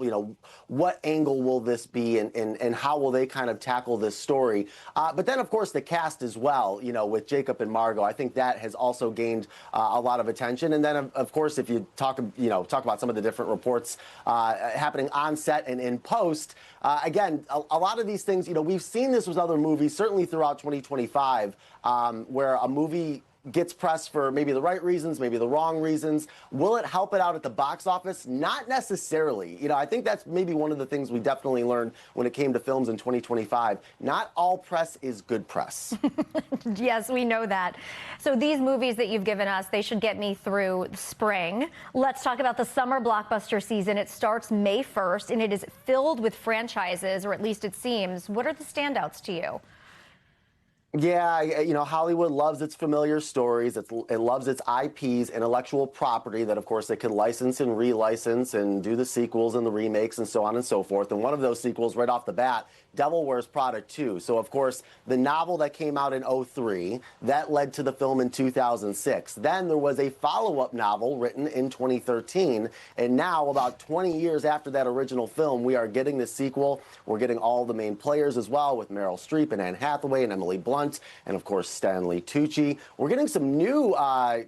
Speaker 6: what angle will this be and how will they kind of tackle this story? But then, of course, the cast as well, with Jacob and Margot, I think that has also gained a lot of attention. And then, of course, if you talk about some of the different reports happening on set and in post, again, a lot of these things, we've seen this with other movies, certainly throughout 2025, where a movie gets pressed for maybe the right reasons, maybe the wrong reasons. Will it help it out at the box office? Not necessarily. I think that's maybe one of the things we definitely learned when it came to films in 2025. Not all press is good press.
Speaker 1: Yes, we know that. So these movies that you've given us, they should get me through spring. Let's talk about the summer blockbuster season. It starts May 1st, and it is filled with franchises, or at least it seems. What are the standouts to you?
Speaker 6: Yeah, Hollywood loves its familiar stories. It loves its IPs, intellectual property that, of course, they can license and relicense and do the sequels and the remakes and so on and so forth. And one of those sequels, right off the bat, Devil Wears Prada 2. So, of course, the novel that came out in 2003, that led to the film in 2006. Then there was a follow-up novel written in 2013. And now, about 20 years after that original film, we are getting the sequel. We're getting all the main players as well, with Meryl Streep and Anne Hathaway and Emily Blunt, and, of course, Stanley Tucci. We're getting some new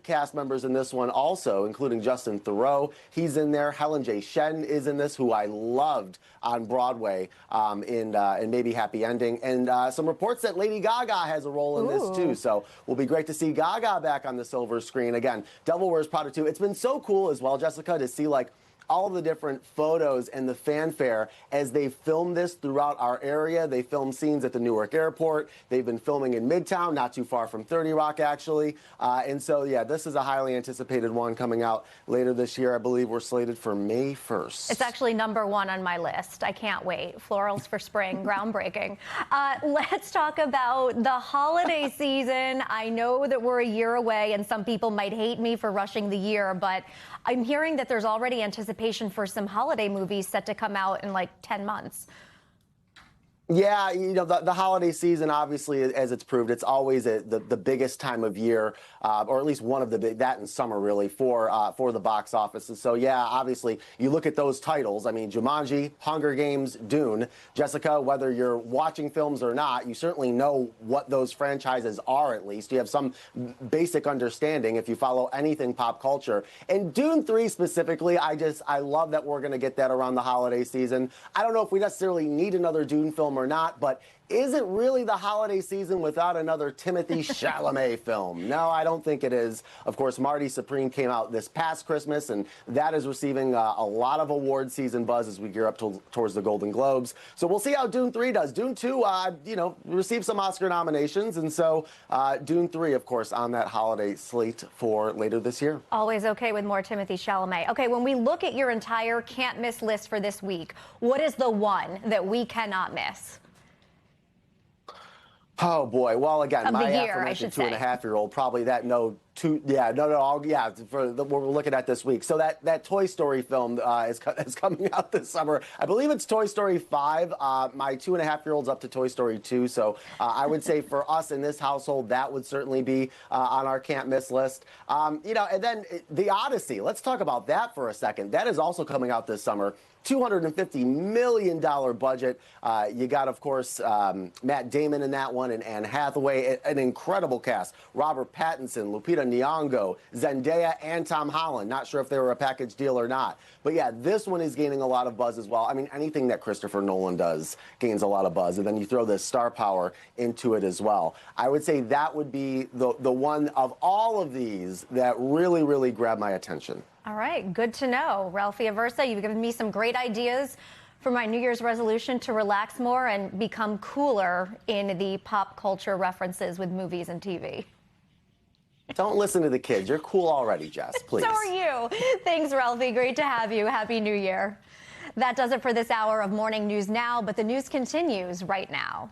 Speaker 6: cast members in this one also, including Justin Theroux. He's in there. Helen J. Shen is in this, who I loved on Broadway in Maybe Happy Ending. And some reports that Lady Gaga has a role in this, too. So will be great to see Gaga back on the silver screen. Again, Devil Wears Prada 2. It's been so cool as well, Jessica, to see, all of the different photos and the fanfare as they film this throughout our area. They film scenes at the Newark airport. They've been filming in Midtown, not too far from 30 Rock, actually. And so, yeah, this is a highly anticipated one coming out later this year. I believe we're slated for May 1st.
Speaker 1: It's actually #1 on my list. I can't wait. Florals for spring, groundbreaking. Let's talk about the holiday season. I know that we're a year away, and some people might hate me for rushing the year, but I'm hearing that there's already anticipation for some holiday movies set to come out in 10 months.
Speaker 6: Yeah, the holiday season, obviously, as it's proved, it's always the biggest time of year, or at least one of the big, that and summer, really, for the box office. And so, yeah, obviously, you look at those titles. I mean, Jumanji, Hunger Games, Dune. Jessica, whether you're watching films or not, you certainly know what those franchises are, at least. You have some basic understanding if you follow anything pop culture. And Dune 3 specifically, I love that we're going to get that around the holiday season. I don't know if we necessarily need another Dune film or not, but is it really the holiday season without another Timothée Chalamet film? No, I don't think it is. Of course, Marty Supreme came out this past Christmas, and that is receiving a lot of award season buzz as we gear up towards the Golden Globes. So we'll see how Dune 3 does. Dune 2, received some Oscar nominations, and so Dune 3, of course, on that holiday slate for later this year.
Speaker 1: Always okay with more Timothée Chalamet. Okay, when we look at your entire can't-miss list for this week, what is the one that we cannot miss?
Speaker 6: Oh, boy. Well, again, my aforementioned 2.5-year-old, probably that no We're looking at this week. So that Toy Story film is coming out this summer. I believe it's Toy Story 5. My 2.5-year-old's up to Toy Story 2. So I would say for us in this household, that would certainly be on our can't miss list. And then The Odyssey. Let's talk about that for a second. That is also coming out this summer. $250 million budget. You got, of course, Matt Damon in that one and Anne Hathaway. An incredible cast. Robert Pattinson, Lupita Nyong'o, Zendaya, and Tom Holland. Not sure if they were a package deal or not. But yeah, this one is gaining a lot of buzz as well. I mean, anything that Christopher Nolan does gains a lot of buzz. And then you throw this star power into it as well. I would say that would be the one of all of these that really, really grabbed my attention.
Speaker 1: All right, good to know. Ralphie Aversa, you've given me some great ideas for my New Year's resolution to relax more and become cooler in the pop culture references with movies and TV.
Speaker 6: Don't listen to the kids. You're cool already, Jess, please.
Speaker 1: So are you. Thanks, Ralphie. Great to have you. Happy New Year. That does it for this hour of Morning News Now, but the news continues right now.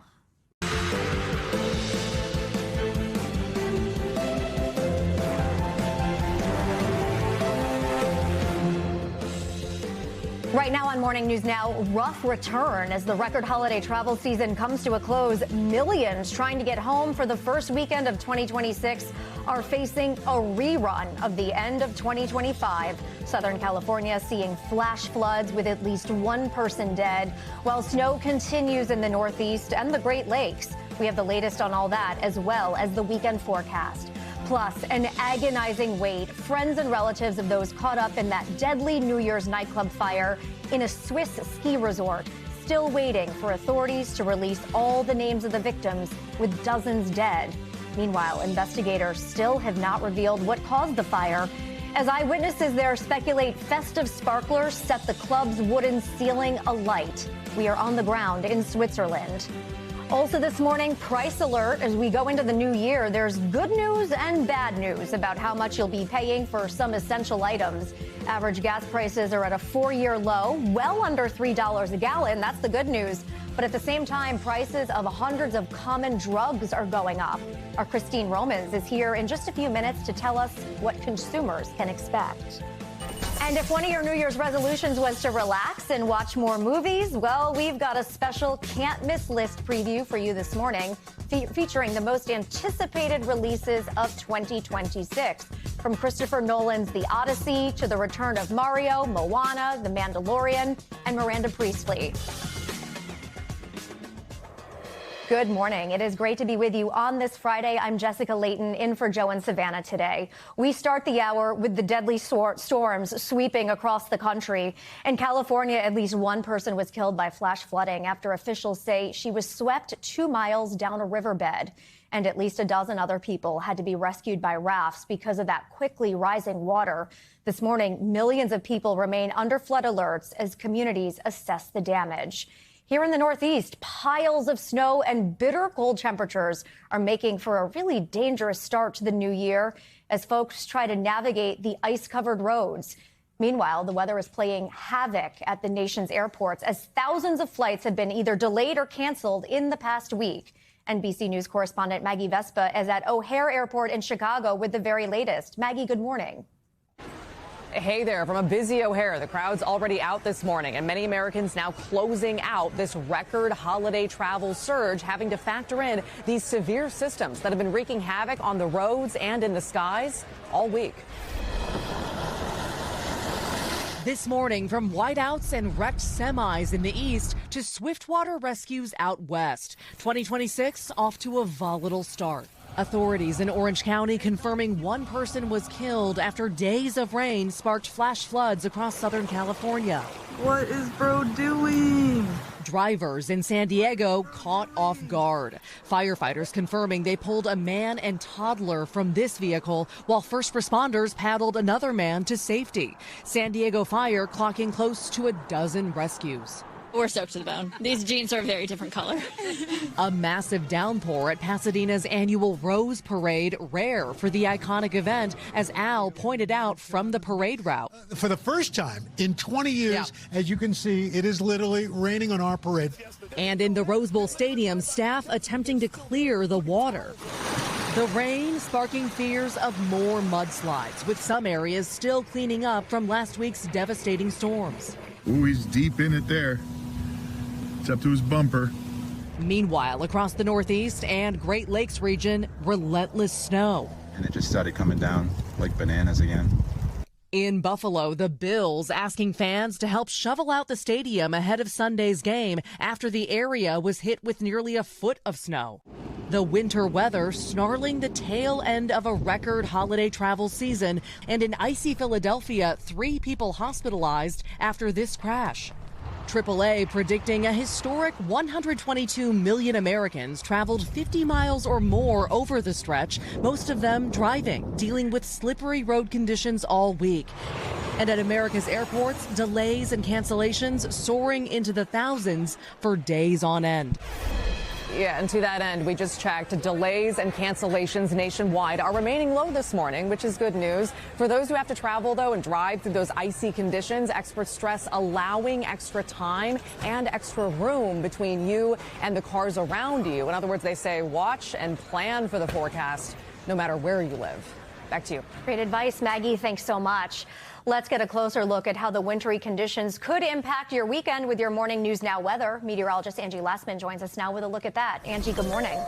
Speaker 1: Right now on Morning News Now, rough return as the record holiday travel season comes to a close. Millions trying to get home for the first weekend of 2026 are facing a rerun of the end of 2025. Southern California seeing flash floods with at least one person dead, while snow continues in the Northeast and the Great Lakes. We have the latest on all that, as well as the weekend forecast. Plus, an agonizing wait. Friends and relatives of those caught up in that deadly New Year's nightclub fire in a Swiss ski resort still waiting for authorities to release all the names of the victims, with dozens dead. Meanwhile, investigators still have not revealed what caused the fire, as eyewitnesses there speculate festive sparklers set the club's wooden ceiling alight. We are on the ground in Switzerland. Also this morning, price alert. As we go into the new year, there's good news and bad news about how much you'll be paying for some essential items. Average gas prices are at a 4-year low, well under $3 a gallon. That's the good news. But at the same time, prices of hundreds of common drugs are going up. Our Christine Romans is here in just a few minutes to tell us what consumers can expect. And if one of your New Year's resolutions was to relax and watch more movies, well, we've got a special can't miss list preview for you this morning, featuring the most anticipated releases of 2026. From Christopher Nolan's The Odyssey to the return of Mario, Moana, The Mandalorian, and Miranda Priestley. Good morning. It is great to be with you on this Friday. I'm Jessica Layton, in for Joe and Savannah today. We start the hour with the deadly storms sweeping across the country. In California, at least one person was killed by flash flooding after officials say she was swept 2 miles down a riverbed. And at least a dozen other people had to be rescued by rafts because of that quickly rising water. This morning, millions of people remain under flood alerts as communities assess the damage. Here in the Northeast, piles of snow and bitter cold temperatures are making for a really dangerous start to the new year as folks try to navigate the ice-covered roads. Meanwhile, the weather is playing havoc at the nation's airports as thousands of flights have been either delayed or canceled in the past week. NBC News correspondent Maggie Vespa is at O'Hare Airport in Chicago with the very latest. Maggie, good morning.
Speaker 2: Hey there, from a busy O'Hare, the crowd's already out this morning, and many Americans now closing out this record holiday travel surge, having to factor in these severe systems that have been wreaking havoc on the roads and in the skies all week.
Speaker 3: This morning, from whiteouts and wrecked semis in the east to swiftwater rescues out west, 2026 off to a volatile start. Authorities in Orange County confirming one person was killed after days of rain sparked flash floods across Southern California.
Speaker 7: What is bro doing?
Speaker 3: Drivers in San Diego caught off guard. Firefighters confirming they pulled a man and toddler from this vehicle while first responders paddled another man to safety. San Diego Fire clocking close to a dozen rescues.
Speaker 24: We're soaked to the bone. These jeans are a very different color.
Speaker 3: A massive downpour at Pasadena's annual Rose Parade, rare for the iconic event, as Al pointed out from the parade route.
Speaker 25: For the first time in 20 years, as you can see, it is literally raining on our parade.
Speaker 3: And in the Rose Bowl Stadium, staff attempting to clear the water. The rain sparking fears of more mudslides, with some areas still cleaning up from last week's devastating storms.
Speaker 8: Ooh, he's deep in it there. It's up to his bumper.
Speaker 3: Meanwhile, across the Northeast and Great Lakes region, relentless snow.
Speaker 9: And it just started coming down like bananas again.
Speaker 3: In Buffalo, the Bills asking fans to help shovel out the stadium ahead of Sunday's game after the area was hit with nearly a foot of snow. The winter weather snarling the tail end of a record holiday travel season, and in icy Philadelphia, 3 people hospitalized after this crash. AAA predicting a historic 122 million Americans traveled 50 miles or more over the stretch, most of them driving, dealing with slippery road conditions all week. And at America's airports, delays and cancellations soaring into the thousands for days on end.
Speaker 2: Yeah, and to that end, we just checked. Delays and cancellations nationwide are remaining low this morning, which is good news. For those who have to travel, though, and drive through those icy conditions, experts stress allowing extra time and extra room between you and the cars around you. In other words, they say watch and plan for the forecast, no matter where you live. Back to you.
Speaker 1: Great advice, Maggie. Thanks so much. Let's get a closer look at how the wintry conditions could impact your weekend with your Morning News Now weather. Meteorologist Angie Lessman joins us now with a look at that. Angie, good morning.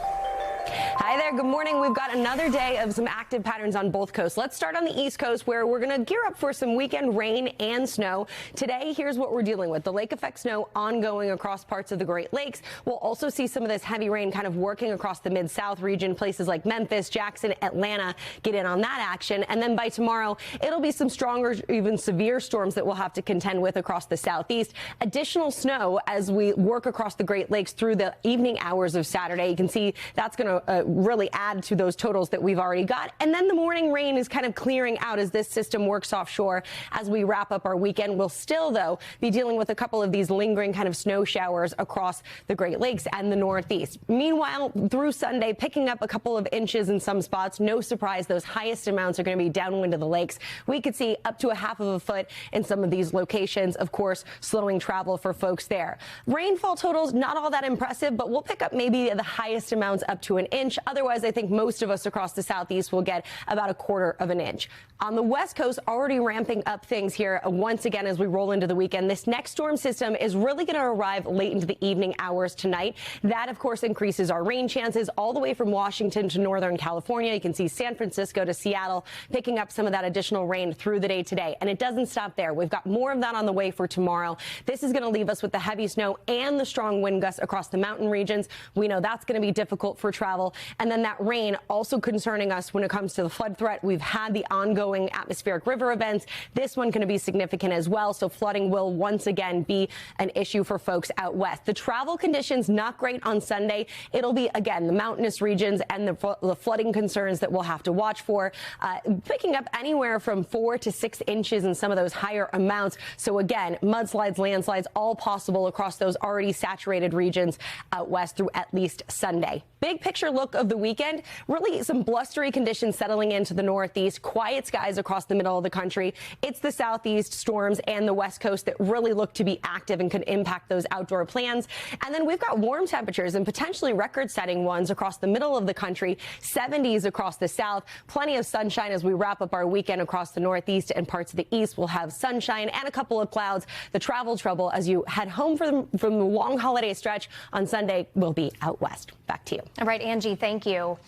Speaker 10: Hi there. Good morning. We've got another day of some active patterns on both coasts. Let's start on the East Coast, where we're going to gear up for some weekend rain and snow. Today, here's what we're dealing with. The lake effect snow ongoing across parts of the Great Lakes. We'll also see some of this heavy rain kind of working across the Mid-South region. Places like Memphis, Jackson, Atlanta get in on that action. And then by tomorrow, it'll be some stronger, even severe storms that we'll have to contend with across the Southeast. Additional snow as we work across the Great Lakes through the evening hours of Saturday. You can see that's going to really add to those totals that we've already got. And then the morning rain is kind of clearing out as this system works offshore. As we wrap up our weekend, we'll still, though, be dealing with a couple of these lingering kind of snow showers across the Great Lakes and the Northeast. Meanwhile, through Sunday, picking up a couple of inches in some spots. No surprise, those highest amounts are going to be downwind of the lakes. We could see up to a half of a foot in some of these locations, of course, slowing travel for folks there. Rainfall totals, not all that impressive, but we'll pick up maybe the highest amounts up to an inch. Otherwise, I think most of us across the Southeast will get about a quarter of an inch. On the West Coast, already ramping up things here once again as we roll into the weekend. This next storm system is really going to arrive late into the evening hours tonight. That, of course, increases our rain chances all the way from Washington to Northern California. You can see San Francisco to Seattle picking up some of that additional rain through the day today. And it doesn't stop there. We've got more of that on the way for tomorrow. This is going to leave us with the heavy snow and the strong wind gusts across the mountain regions. We know that's going to be difficult for travel. And then that rain also concerning us when it comes to the flood threat. We've had the ongoing atmospheric river events. This one going to be significant as well. So flooding will once again be an issue for folks out west. The travel conditions not great on Sunday. It'll be, again, the mountainous regions and the flooding concerns that we'll have to watch for. Picking up anywhere from 4 to 6 inches in some of those higher amounts. So again, mudslides, landslides, all possible across those already saturated regions out west through at least Sunday. Big picture look of the weekend, really some blustery conditions settling into the Northeast, quiet skies across the middle of the country. It's the Southeast storms and the West Coast that really look to be active and could impact those outdoor plans. And then we've got warm temperatures and potentially record-setting ones across the middle of the country, 70s across the South, plenty of sunshine as we wrap up our weekend across the Northeast and parts of the East. We'll have sunshine and a couple of clouds. The travel trouble as you head home from the long holiday stretch on Sunday will be out west. Back to you.
Speaker 1: All right, Angie, thank you.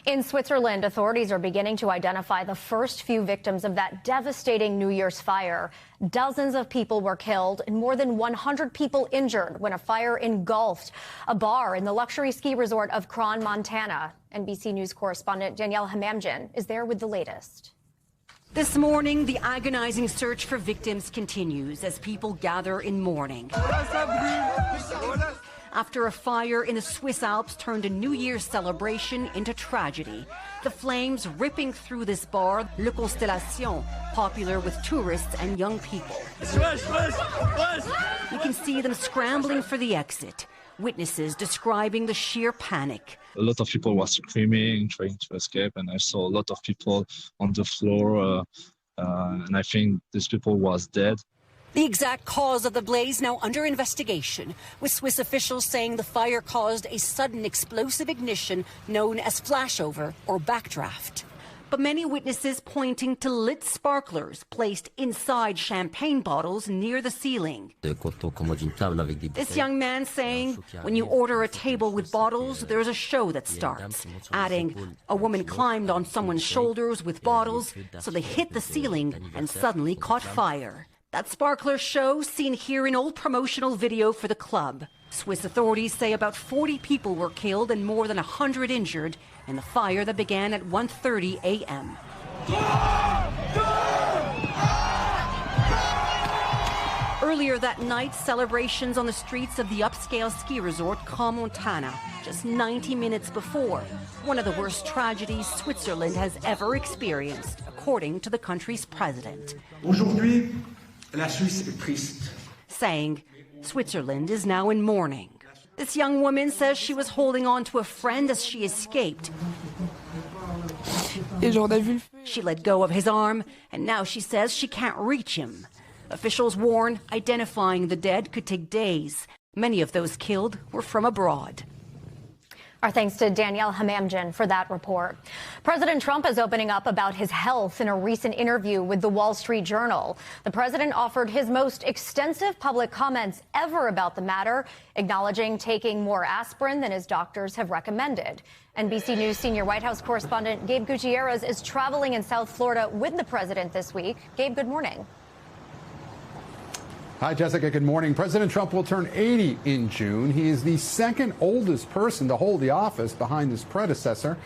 Speaker 1: In Switzerland, authorities are beginning to identify the first few victims of that devastating New Year's fire. Dozens of people were killed and more than 100 people injured when a fire engulfed a bar in the luxury ski resort of Kron, Montana. NBC News correspondent Danielle Hamamjian is there with the latest.
Speaker 11: This morning, the agonizing search for victims continues as people gather in mourning. After a fire in the Swiss Alps turned a New Year's celebration into tragedy, the flames ripping through this bar, Le Constellation, popular with tourists and young people. You can see them scrambling for the exit. Witnesses describing the sheer panic.
Speaker 12: A lot of people were screaming, trying to escape, and I saw a lot of people on the floor, and I think these people was dead.
Speaker 11: The exact cause of the blaze now under investigation, with Swiss officials saying the fire caused a sudden explosive ignition known as flashover or backdraft. But many witnesses pointing to lit sparklers placed inside champagne bottles near the ceiling. This young man saying, when you order a table with bottles, there's a show that starts. Adding, a woman climbed on someone's shoulders with bottles, so they hit the ceiling and suddenly caught fire. That sparkler show seen here in old promotional video for the club. Swiss authorities say about 40 people were killed and more than 100 injured in the fire that began at 1:30 a.m. Earlier that night, celebrations on the streets of the upscale ski resort Camp Montana, just 90 minutes before, one of the worst tragedies Switzerland has ever experienced, according to the country's president.
Speaker 13: Aujourd'hui, la Suisse est triste.
Speaker 11: Saying, Switzerland is now in mourning. This young woman says she was holding on to a friend as she escaped. She let go of his arm, and now she says she can't reach him. Officials warn identifying the dead could take days. Many of those killed were from abroad.
Speaker 1: Our thanks to Danielle Hamamdjian for that report. President Trump is opening up about his health in a recent interview with the Wall Street Journal. The president offered his most extensive public comments ever about the matter, acknowledging taking more aspirin than his doctors have recommended. NBC News senior White House correspondent Gabe Gutierrez is traveling in South Florida with the president this week. Gabe, good morning.
Speaker 14: Hi, Jessica. Good morning. President Trump will turn 80 in June. He is the second oldest person to hold the office behind his predecessor.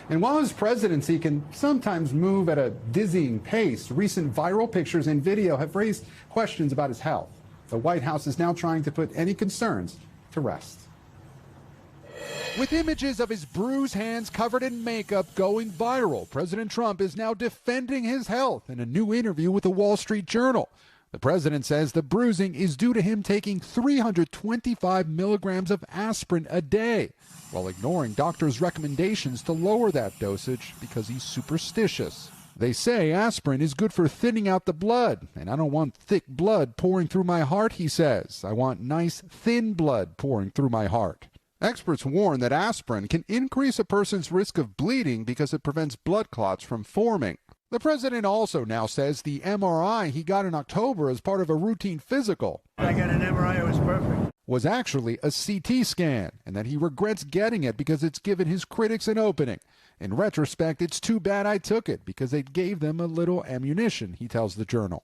Speaker 14: And while his presidency can sometimes move at a dizzying pace, recent viral pictures and video have raised questions about his health. The White House is now trying to put any concerns to rest.
Speaker 15: With images of his bruised hands covered in makeup going viral, President Trump is now defending his health in a new interview with the Wall Street Journal. The president says the bruising is due to him taking 325 milligrams of aspirin a day, while ignoring doctors' recommendations to lower that dosage because he's superstitious. They say aspirin is good for thinning out the blood, and I don't want thick blood pouring through my heart, he says. I want nice, thin blood pouring through my heart. Experts warn that aspirin can increase a person's risk of bleeding because it prevents blood clots from forming. The president also now says the MRI he got in October as part of a routine physical
Speaker 13: I got an MRI, it was perfect.
Speaker 15: was actually a CT scan, and that he regrets getting it because it's given his critics an opening. In retrospect, it's too bad I took it because it gave them a little ammunition, he tells the Journal.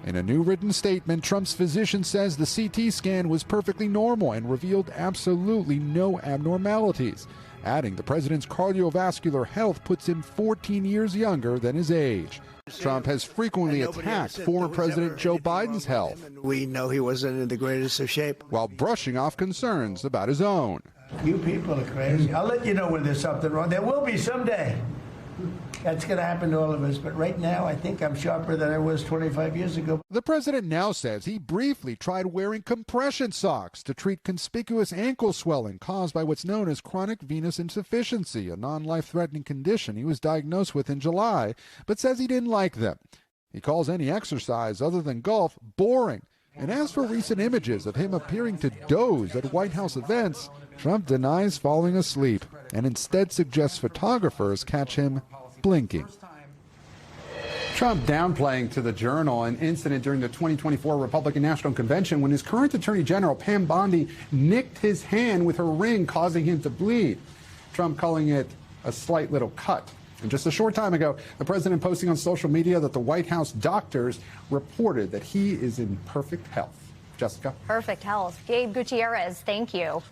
Speaker 15: In a new written statement, Trump's physician says the CT scan was perfectly normal and revealed absolutely no abnormalities, adding the president's cardiovascular health puts him 14 years younger than his age. Trump has frequently attacked former President Joe Biden's health.
Speaker 13: We know he wasn't in the greatest of shape.
Speaker 15: While brushing off concerns about his own.
Speaker 13: You people are crazy. I'll let you know when there's something wrong. There will be someday. That's going to happen to all of us. But right now, I think I'm sharper than I was 25 years ago.
Speaker 15: The president now says he briefly tried wearing compression socks to treat conspicuous ankle swelling caused by what's known as chronic venous insufficiency, a non-life-threatening condition he was diagnosed with in July, but says he didn't like them. He calls any exercise other than golf boring. And as for recent images of him appearing to doze at White House events, Trump denies falling asleep and instead suggests photographers catch him blinking.
Speaker 14: Trump downplaying to the Journal an incident during the 2024 Republican National Convention when his current Attorney General Pam Bondi nicked his hand with her ring, causing him to bleed. Trump calling it a slight little cut. And just a short time ago, the president posting on social media that the White House doctors reported that he is in perfect health. Jessica?
Speaker 1: Perfect health. Gabe Gutierrez, thank you.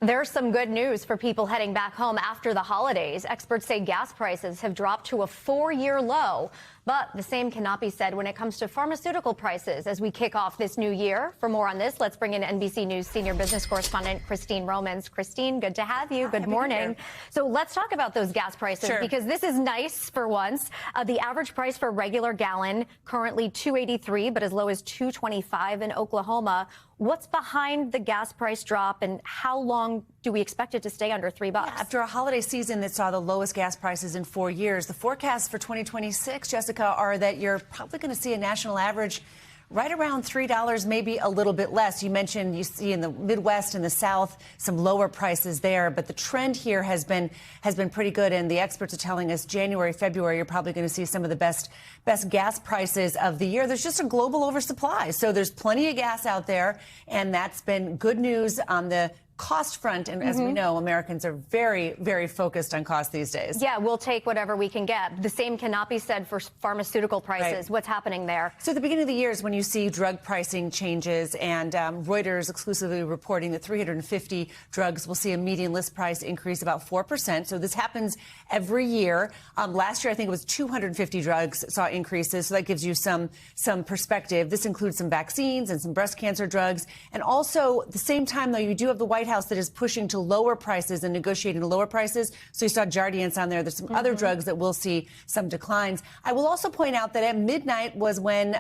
Speaker 1: There's some good news for people heading back home after the holidays. Experts say gas prices have dropped to a 4-year low, but the same cannot be said when it comes to pharmaceutical prices as we kick off this new year. For more on this, let's bring in NBC News senior business correspondent Christine Romans. Christine, good to have you. Good morning. So let's talk about those gas prices because this is nice for once. The average price for a regular gallon currently $2.83, but as low as $2.25 in Oklahoma. What's behind the gas price drop, and how long do we expect it to stay under $3?
Speaker 18: Yeah, after a holiday season that saw the lowest gas prices in 4 years, the forecasts for 2026, Jessica, are that you're probably going to see a national average right around $3, maybe a little bit less. You mentioned you see in the Midwest and the South some lower prices there, but the trend here has been pretty good. And the experts are telling us January, February, you're probably going to see some of the best gas prices of the year. There's just a global oversupply, so there's plenty of gas out there, and that's been good news on the cost front. And as we know, Americans are very, very focused on cost these days.
Speaker 1: Yeah, we'll take whatever we can get. The same cannot be said for pharmaceutical prices.
Speaker 18: Right.
Speaker 1: What's happening there?
Speaker 18: So at the beginning of the year is when you see drug pricing changes, and Reuters exclusively reporting that 350 drugs will see a median list price increase about 4%. So this happens every year. Last year, I think it was 250 drugs saw increases. So that gives you some perspective. This includes some vaccines and some breast cancer drugs. And also, at the same time, though, you do have the White House that is pushing to lower prices and negotiating lower prices. So you saw Jardiance on there. There's some other drugs that will see some declines. I will also point out that at midnight was when,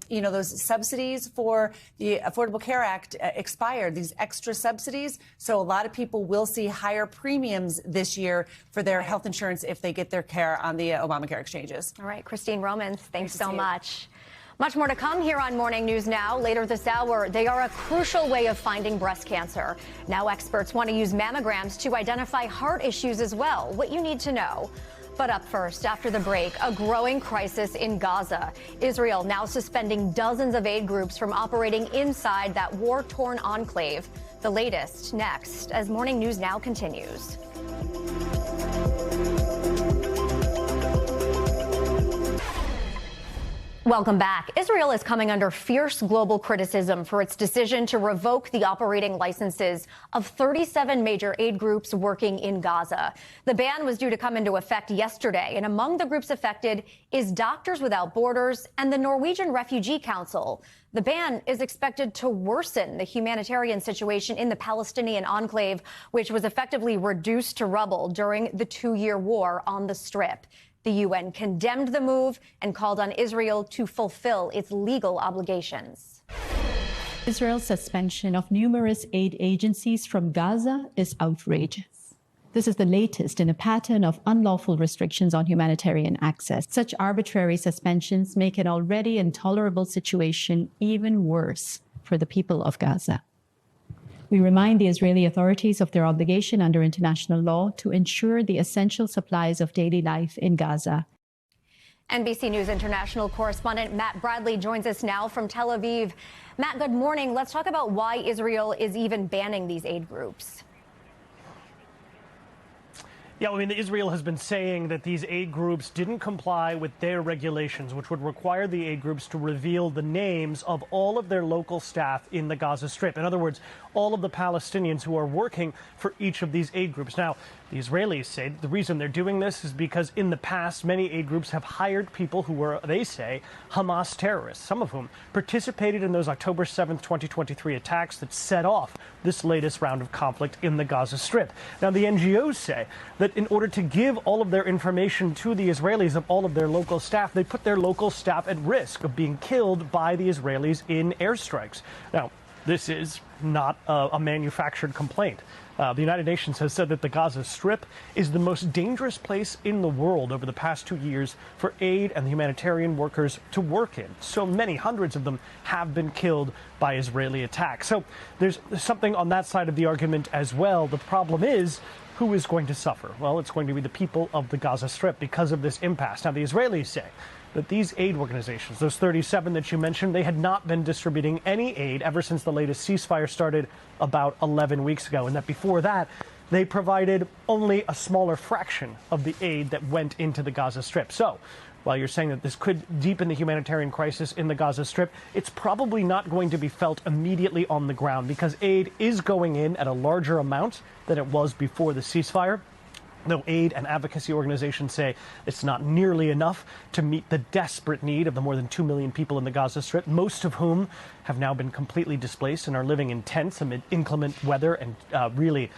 Speaker 18: those subsidies for the Affordable Care Act expired, these extra subsidies. So a lot of people will see higher premiums this year for their health insurance if they get their care on the Obamacare exchanges.
Speaker 1: All right, Christine Romans, thanks so much. Much more to come here on Morning News Now. Later this hour, they are a crucial way of finding breast cancer. Now experts want to use mammograms to identify heart issues as well. What you need to know. But up first, after the break, a growing crisis in Gaza. Israel now suspending dozens of aid groups from operating inside that war-torn enclave. The latest next as Morning News Now continues. Welcome back. Israel is coming under fierce global criticism for its decision to revoke the operating licenses of 37 major aid groups working in Gaza. The ban was due to come into effect yesterday, and among the groups affected is Doctors Without Borders and the Norwegian Refugee Council. The ban is expected to worsen the humanitarian situation in the Palestinian enclave, which was effectively reduced to rubble during the 2-year war on the Strip. The UN condemned the move and called on Israel to fulfill its legal obligations.
Speaker 16: Israel's suspension of numerous aid agencies from Gaza is outrageous. This is the latest in a pattern of unlawful restrictions on humanitarian access. Such arbitrary suspensions make an already intolerable situation even worse for the people of Gaza. We remind the Israeli authorities of their obligation under international law to ensure the essential supplies of daily life in Gaza.
Speaker 1: NBC News international correspondent Matt Bradley joins us now from Tel Aviv. Matt, good morning. Let's talk about why Israel is even banning these aid groups.
Speaker 17: Yeah, I mean, Israel has been saying that these aid groups didn't comply with their regulations, which would require the aid groups to reveal the names of all of their local staff in the Gaza Strip. In other words, all of the Palestinians who are working for each of these aid groups. Now, the Israelis say the reason they're doing this is because in the past, many aid groups have hired people who were, they say, Hamas terrorists, some of whom participated in those October 7th, 2023 attacks that set off this latest round of conflict in the Gaza Strip. Now, the NGOs say that in order to give all of their information to the Israelis of all of their local staff, they put their local staff at risk of being killed by the Israelis in airstrikes. Now, this is not a manufactured complaint. The United Nations has said that the Gaza Strip is the most dangerous place in the world over the past 2 years for aid and humanitarian workers to work in. So many, hundreds of them, have been killed by Israeli attacks. So there's something on that side of the argument as well. The problem is, who is going to suffer? Well, it's going to be the people of the Gaza Strip because of this impasse. Now, the Israelis say that these aid organizations, those 37 that you mentioned, they had not been distributing any aid ever since the latest ceasefire started about 11 weeks ago, and that before that, they provided only a smaller fraction of the aid that went into the Gaza Strip. So, while you're saying that this could deepen the humanitarian crisis in the Gaza Strip, it's probably not going to be felt immediately on the ground because aid is going in at a larger amount than it was before the ceasefire. Though aid and advocacy organizations say it's not nearly enough to meet the desperate need of the more than 2 million people in the Gaza Strip, most of whom have now been completely displaced and are living in tents amid inclement weather and really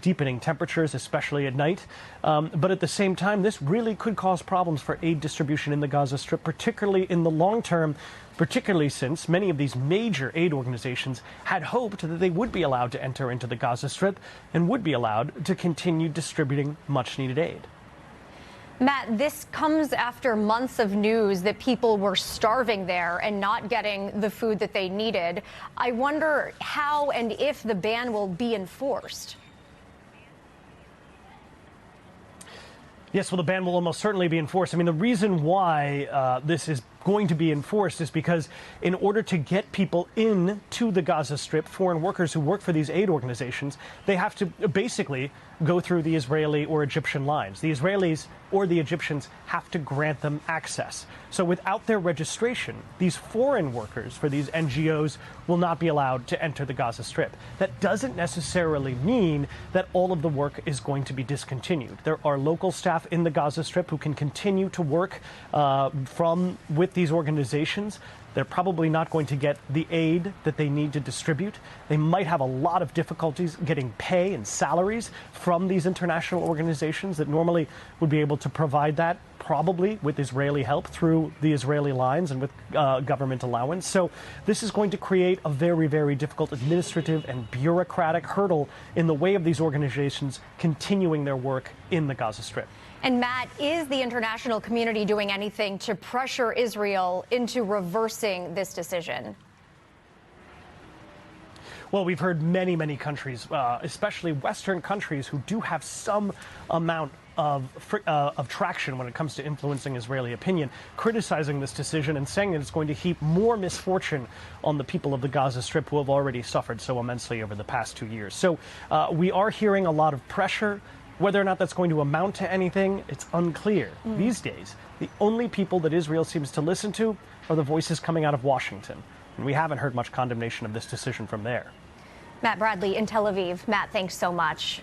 Speaker 17: deepening temperatures, especially at night. But at the same time, this really could cause problems for aid distribution in the Gaza Strip, particularly in the long term, particularly since many of these major aid organizations had hoped that they would be allowed to enter into the Gaza Strip and would be allowed to continue distributing much-needed aid.
Speaker 1: Matt, this comes after months of news that people were starving there and not getting the food that they needed. I wonder how and if the ban will be enforced.
Speaker 17: Yes, well, the ban will almost certainly be enforced. I mean, the reason why this is going to be enforced is because in order to get people into the Gaza Strip, foreign workers who work for these aid organizations, they have to basically go through the Israeli or Egyptian lines. The Israelis or the Egyptians have to grant them access. So without their registration, these foreign workers for these NGOs will not be allowed to enter the Gaza Strip. That doesn't necessarily mean that all of the work is going to be discontinued. There are local staff in the Gaza Strip who can continue to work with these organizations. They're probably not going to get the aid that they need to distribute. They might have a lot of difficulties getting pay and salaries from these international organizations that normally would be able to provide that, probably with Israeli help through the Israeli lines and with government allowance. So this is going to create a very, very difficult administrative and bureaucratic hurdle in the way of these organizations continuing their work in the Gaza Strip.
Speaker 1: And Matt, is the international community doing anything to pressure Israel into reversing this decision?
Speaker 17: Well, we've heard many, many countries, especially Western countries, who do have some amount of traction when it comes to influencing Israeli opinion, criticizing this decision and saying that it's going to heap more misfortune on the people of the Gaza Strip who have already suffered so immensely over the past 2 years. So we are hearing a lot of pressure. Whether or not that's going to amount to anything, it's unclear. These days, the only people that Israel seems to listen to are the voices coming out of Washington. And we haven't heard much condemnation of this decision from there.
Speaker 1: Matt Bradley in Tel Aviv. Matt, thanks so much.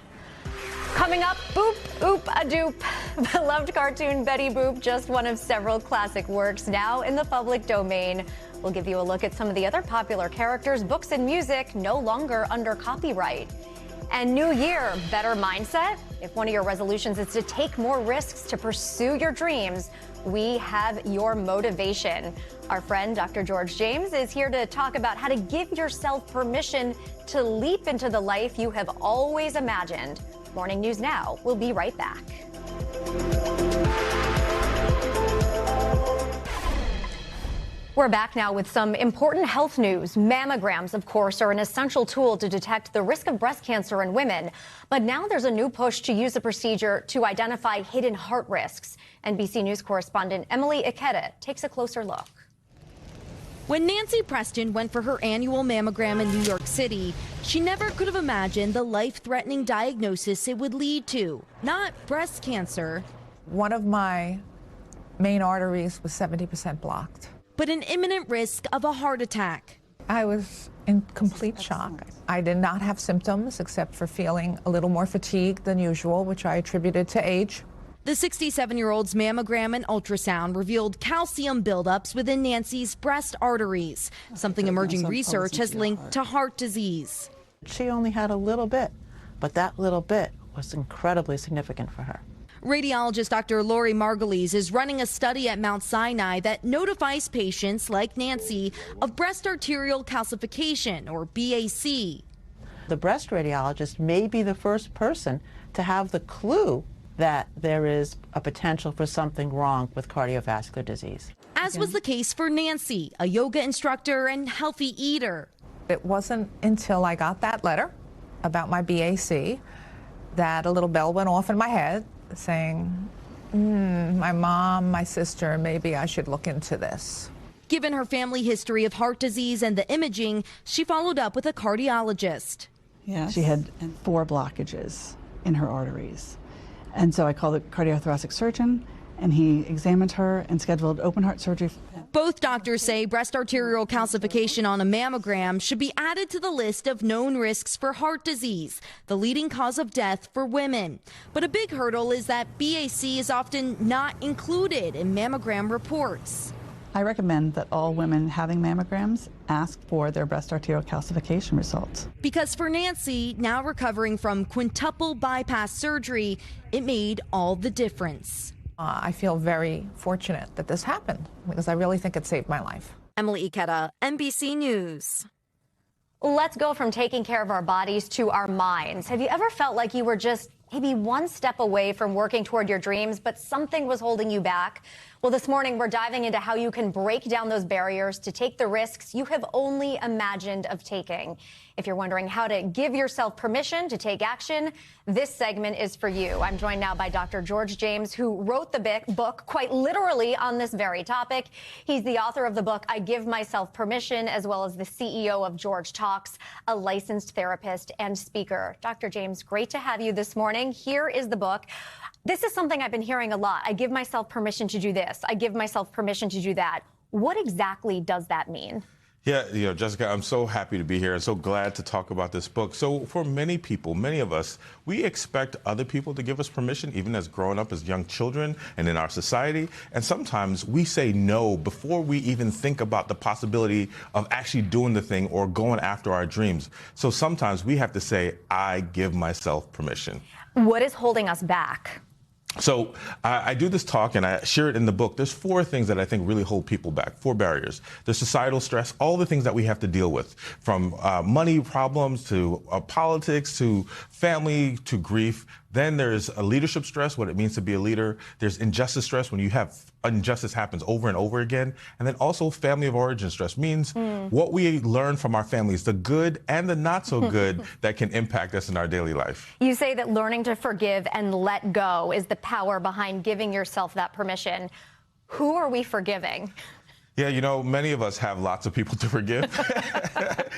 Speaker 1: Coming up, Boop, Oop, a Doop. Beloved cartoon Betty Boop, just one of several classic works now in the public domain. We'll give you a look at some of the other popular characters, books, and music no longer under copyright. And new year, better mindset? If one of your resolutions is to take more risks to pursue your dreams, we have your motivation. Our friend, Dr. George James, is here to talk about how to give yourself permission to leap into the life you have always imagined. Morning News Now. We'll be right back. We're back now with some important health news. Mammograms, of course, are an essential tool to detect the risk of breast cancer in women. But now there's a new push to use the procedure to identify hidden heart risks. NBC News correspondent Emily Ikeda takes a closer look.
Speaker 4: When Nancy Preston went for her annual mammogram in New York City, she never could have imagined the life-threatening diagnosis it would lead to. Not breast cancer.
Speaker 19: One of my main arteries was 70% blocked.
Speaker 4: But an imminent risk of a heart attack.
Speaker 19: I was in complete shock. I did not have symptoms except for feeling a little more fatigued than usual, which I attributed to age.
Speaker 4: The 67-year-old's mammogram and ultrasound revealed calcium buildups within Nancy's breast arteries, something emerging research has linked to heart disease.
Speaker 20: She only had a little bit, but that little bit was incredibly significant for her.
Speaker 4: Radiologist Dr. Lori Margulies is running a study at Mount Sinai that notifies patients like Nancy of breast arterial calcification, or BAC.
Speaker 20: The breast radiologist may be the first person to have the clue that there is a potential for something wrong with cardiovascular disease.
Speaker 4: As was the case for Nancy, a yoga instructor and healthy eater.
Speaker 19: It wasn't until I got that letter about my BAC that a little bell went off in my head saying, my mom, my sister, maybe I should look into this.
Speaker 4: Given her family history of heart disease and the imaging, she followed up with a cardiologist.
Speaker 21: Yes. She had 4 blockages in her arteries. And so I called the cardiothoracic surgeon, and he examined her and scheduled open heart surgery.
Speaker 4: Both doctors say breast arterial calcification on a mammogram should be added to the list of known risks for heart disease, the leading cause of death for women. But a big hurdle is that BAC is often not included in mammogram reports.
Speaker 21: I recommend that all women having mammograms ask for their breast arterial calcification results.
Speaker 4: Because for Nancy, now recovering from quintuple bypass surgery, it made all the difference.
Speaker 19: I feel very fortunate that this happened because I really think it saved my life.
Speaker 4: Emily Ikeda, NBC News.
Speaker 1: Let's go from taking care of our bodies to our minds. Have you ever felt like you were just maybe one step away from working toward your dreams, but something was holding you back. Well, this morning, we're diving into how you can break down those barriers to take the risks you have only imagined of taking. If you're wondering how to give yourself permission to take action, this segment is for you. I'm joined now by Dr. George James, who wrote the book quite literally on this very topic. He's the author of the book, I Give Myself Permission, as well as the CEO of George Talks, a licensed therapist and speaker. Dr. James, great to have you this morning. Here is the book. This is something I've been hearing a lot. I give myself permission to do this. I give myself permission to do that. What exactly does that mean?
Speaker 5: Yeah, Jessica, I'm so happy to be here and so glad to talk about this book. So for many people, many of us, we expect other people to give us permission, even as growing up as young children and in our society. And sometimes we say no before we even think about the possibility of actually doing the thing or going after our dreams. So sometimes we have to say, I give myself permission.
Speaker 1: What is holding us back?
Speaker 5: So I do this talk and I share it in the book. There's 4 things that I think really hold people back, 4 barriers. There's societal stress, all the things that we have to deal with, from money problems to politics to family to grief. Then there's a leadership stress, what it means to be a leader. There's injustice stress, when you have injustice happens over and over again. And then also family of origin stress means what we learn from our families, the good and the not so good that can impact us in our daily life.
Speaker 1: You say that learning to forgive and let go is the power behind giving yourself that permission. Who are we forgiving?
Speaker 5: Yeah, many of us have lots of people to forgive.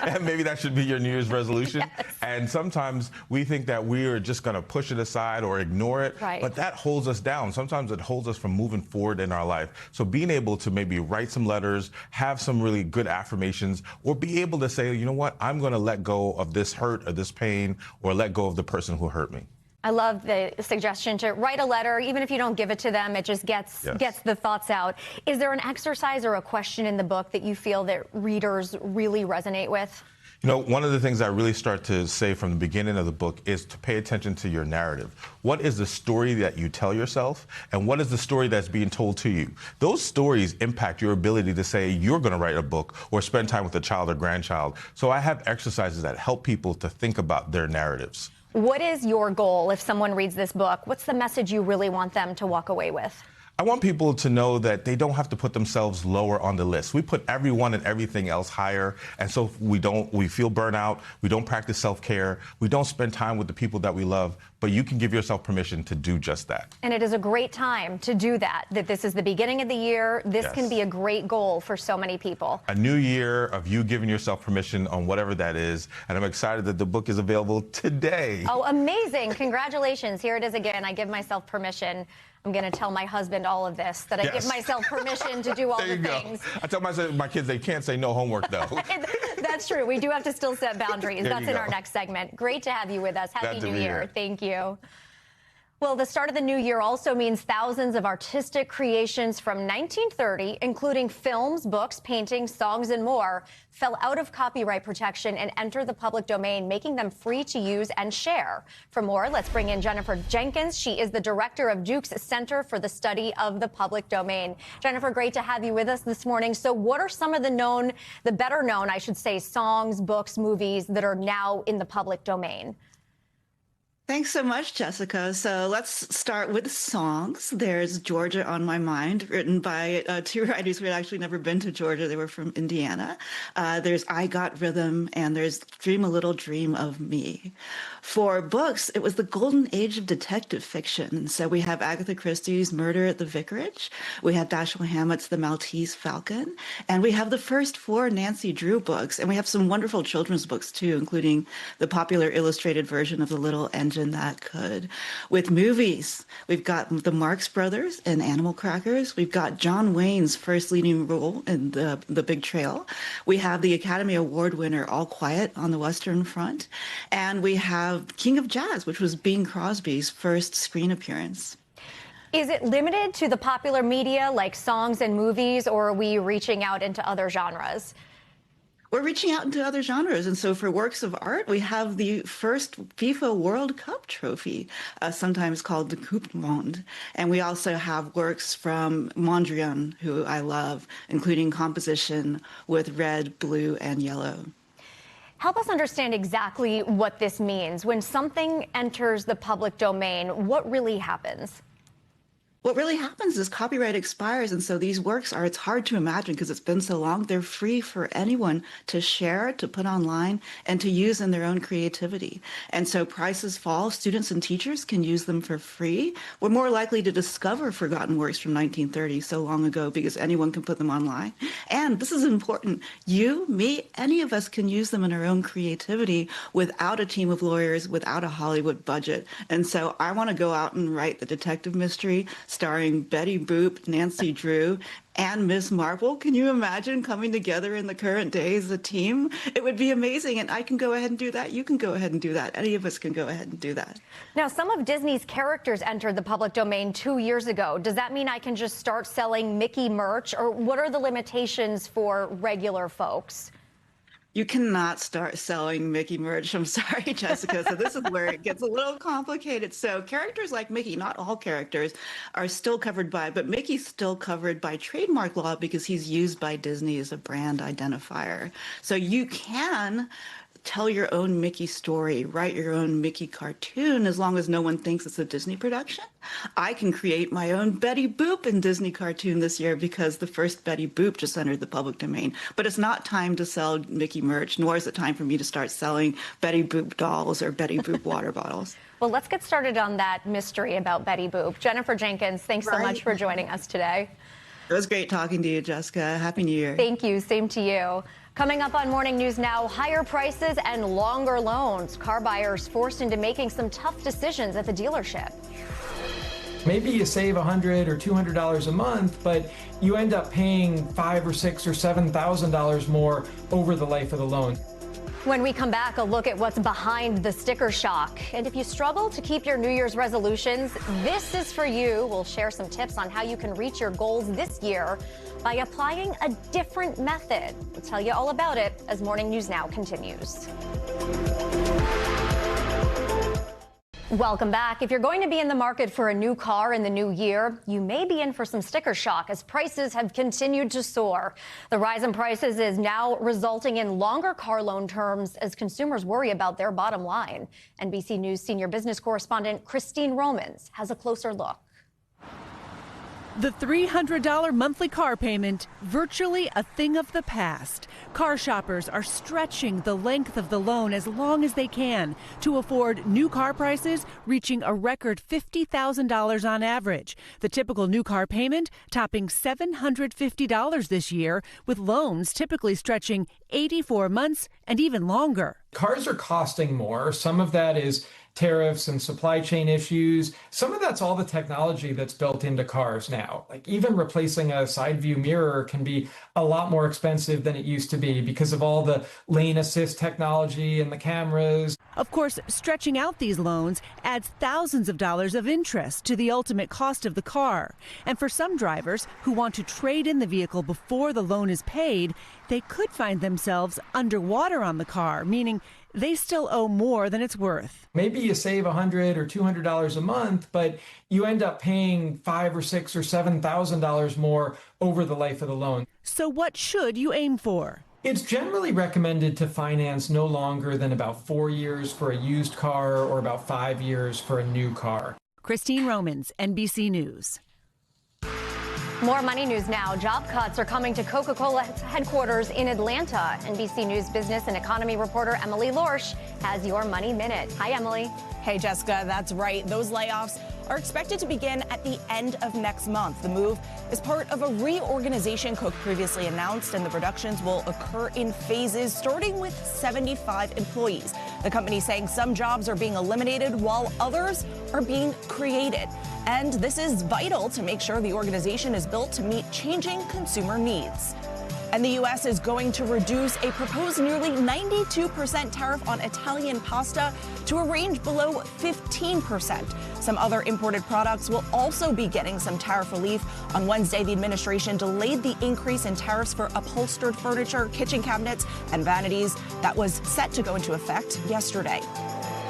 Speaker 5: And maybe that should be your New Year's resolution. Yes. And sometimes we think that we are just going to push it aside or ignore it.
Speaker 1: Right.
Speaker 5: But that holds us down. Sometimes it holds us from moving forward in our life. So being able to maybe write some letters, have some really good affirmations, or be able to say, you know what, I'm going to let go of this hurt or this pain, or let go of the person who hurt me.
Speaker 1: I love the suggestion to write a letter, even if you don't give it to them, it just gets the thoughts out. Is there an exercise or a question in the book that you feel that readers really resonate with?
Speaker 5: One of the things I really start to say from the beginning of the book is to pay attention to your narrative. What is the story that you tell yourself, and what is the story that's being told to you? Those stories impact your ability to say you're going to write a book or spend time with a child or grandchild. So I have exercises that help people to think about their narratives.
Speaker 1: What is your goal if someone reads this book? What's the message you really want them to walk away with?
Speaker 5: I want people to know that they don't have to put themselves lower on the list. We put everyone and everything else higher, and so we feel burnout, we don't practice self-care, we don't spend time with the people that we love, but you can give yourself permission to do just that.
Speaker 1: And it is a great time to do that this is the beginning of the year. This can be a great goal for so many people.
Speaker 5: A new year of you giving yourself permission on whatever that is, and I'm excited that the book is available today.
Speaker 1: Oh, amazing. Congratulations. Here it is again. I give myself permission. I'm going to tell my husband all of this, that I give myself permission to do all the things.
Speaker 5: I tell my kids they can't say no homework, though.
Speaker 1: That's true. We do have to still set boundaries. That's in our next segment. Great to have you with us. Happy New Year. Thank you. Well, the start of the new year also means thousands of artistic creations from 1930, including films, books, paintings, songs, and more, fell out of copyright protection and entered the public domain, making them free to use and share. For more, let's bring in Jennifer Jenkins. She is the director of Duke's Center for the Study of the Public Domain. Jennifer, great to have you with us this morning. So what are some of the better known, I should say, songs, books, movies that are now in the public domain?
Speaker 6: Thanks so much, Jessica. So let's start with songs. There's Georgia on My Mind, written by 2 writers who had actually never been to Georgia. They were from Indiana. There's I Got Rhythm, and there's Dream a Little Dream of Me. For books, it was the golden age of detective fiction. So we have Agatha Christie's Murder at the Vicarage. We have Dashiell Hammett's The Maltese Falcon. And we have the first 4 Nancy Drew books. And we have some wonderful children's books, too, including the popular illustrated version of The Little Engine That Could. With movies, we've got the Marx Brothers and Animal Crackers. We've got John Wayne's first leading role in the Big Trail. We have the Academy Award winner All Quiet on the Western Front. And we have King of Jazz, which was Bing Crosby's first screen appearance.
Speaker 1: Is it limited to the popular media like songs and movies, or are we reaching out into other genres?
Speaker 6: We're reaching out into other genres. And so for works of art, we have the first FIFA World Cup trophy, sometimes called the Coupe du Monde. And we also have works from Mondrian, who I love, including composition with red, blue, and yellow.
Speaker 1: Help us understand exactly what this means. When something enters the public domain, what really happens?
Speaker 6: What really happens is copyright expires, and so these works it's hard to imagine because it's been so long, they're free for anyone to share, to put online, and to use in their own creativity. And so prices fall, students and teachers can use them for free. We're more likely to discover forgotten works from 1930 so long ago because anyone can put them online. And this is important, you, me, any of us can use them in our own creativity without a team of lawyers, without a Hollywood budget. And so I want to go out and write the detective mystery starring Betty Boop, Nancy Drew, and Miss Marple. Can you imagine coming together in the current day as a team? It would be amazing, and I can go ahead and do that. You can go ahead and do that. Any of us can go ahead and do that.
Speaker 1: Now, some of Disney's characters entered the public domain 2 years ago. Does that mean I can just start selling Mickey merch, or what are the limitations for regular folks?
Speaker 6: You cannot start selling Mickey merch. I'm sorry, Jessica. So this is where it gets a little complicated. So characters like Mickey, not all characters, are still covered by, but Mickey's still covered by trademark law because he's used by Disney as a brand identifier. So you can tell your own Mickey story, write your own Mickey cartoon, as long as no one thinks it's a Disney production. I can create my own Betty Boop in Disney cartoon this year because the first Betty Boop just entered the public domain. But it's not time to sell Mickey merch, nor is it time for me to start selling Betty Boop dolls or Betty Boop water bottles.
Speaker 1: Well, let's get started on that mystery about Betty Boop. Jennifer Jenkins, thanks so much for joining us today.
Speaker 6: It was great talking to you, Jessica. Happy New Year.
Speaker 1: Thank you. Same to you. Coming up on Morning News Now, higher prices and longer loans. Car buyers forced into making some tough decisions at the dealership.
Speaker 7: Maybe you save $100 or $200 a month, but you end up paying $5,000 or $6,000 or $7,000 more over the life of the loan.
Speaker 1: When we come back, a look at what's behind the sticker shock. And if you struggle to keep your New Year's resolutions, this is for you. We'll share some tips on how you can reach your goals this year by applying a different method. We'll tell you all about it as Morning News Now continues. Welcome back. If you're going to be in the market for a new car in the new year, you may be in for some sticker shock as prices have continued to soar. The rise in prices is now resulting in longer car loan terms as consumers worry about their bottom line. NBC News senior business correspondent Christine Romans has a closer look.
Speaker 22: The $300 monthly car payment, virtually a thing of the past. Car shoppers are stretching the length of the loan as long as they can to afford new car prices reaching a record $50,000 on average. The typical new car payment topping $750 this year, with loans typically stretching 84 months and even longer.
Speaker 7: Cars are costing more. Some of that is tariffs and supply chain issues. Some of that's all the technology that's built into cars now. Like even replacing a side view mirror can be a lot more expensive than it used to be because of all the lane assist technology and the cameras.
Speaker 22: Of course, stretching out these loans adds thousands of dollars of interest to the ultimate cost of the car. And for some drivers who want to trade in the vehicle before the loan is paid, they could find themselves underwater on the car, meaning they still owe more than it's worth.
Speaker 7: Maybe you save $100 or $200 a month, but you end up paying $5,000 or $6,000 or $7,000 more over the life of the loan.
Speaker 22: So what should you aim for?
Speaker 7: It's generally recommended to finance no longer than about 4 years for a used car or about 5 years for a new car.
Speaker 22: Christine Romans, NBC News.
Speaker 1: More money news now. Job cuts are coming to Coca-Cola's headquarters in Atlanta. NBC News business and economy reporter Emily Lorsch has your Money Minute. Hi, Emily.
Speaker 23: Hey, Jessica, that's right. Those layoffs are expected to begin at the end of next month. The move is part of a reorganization Coke previously announced, and the reductions will occur in phases, starting with 75 employees. The company saying some jobs are being eliminated while others are being created. And this is vital to make sure the organization is built to meet changing consumer needs. And the U.S. is going to reduce a proposed nearly 92% tariff on Italian pasta to a range below 15%. Some other imported products will also be getting some tariff relief. On Wednesday, the administration delayed the increase in tariffs for upholstered furniture, kitchen cabinets, and vanities that was set to go into effect yesterday.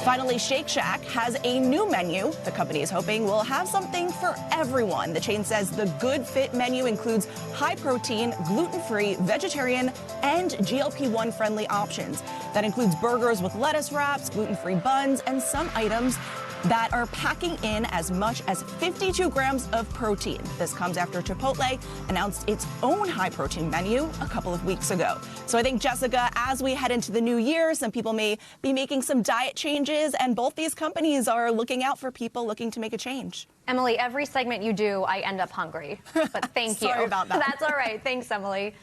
Speaker 23: Finally, Shake Shack has a new menu the company is hoping will have something for everyone. The chain says the Good Fit menu includes high-protein, gluten-free, vegetarian, and GLP-1 friendly options. That includes burgers with lettuce wraps, gluten-free buns, and some items that are packing in as much as 52 grams of protein. This comes after Chipotle announced its own high-protein menu a couple of weeks ago. So I think, Jessica, as we head into the new year, some people may be making some diet changes, and both these companies are looking out for people looking to make a change.
Speaker 1: Emily, every segment you do, I end up hungry. But thank you.
Speaker 23: Sorry about that.
Speaker 1: That's all right. Thanks, Emily.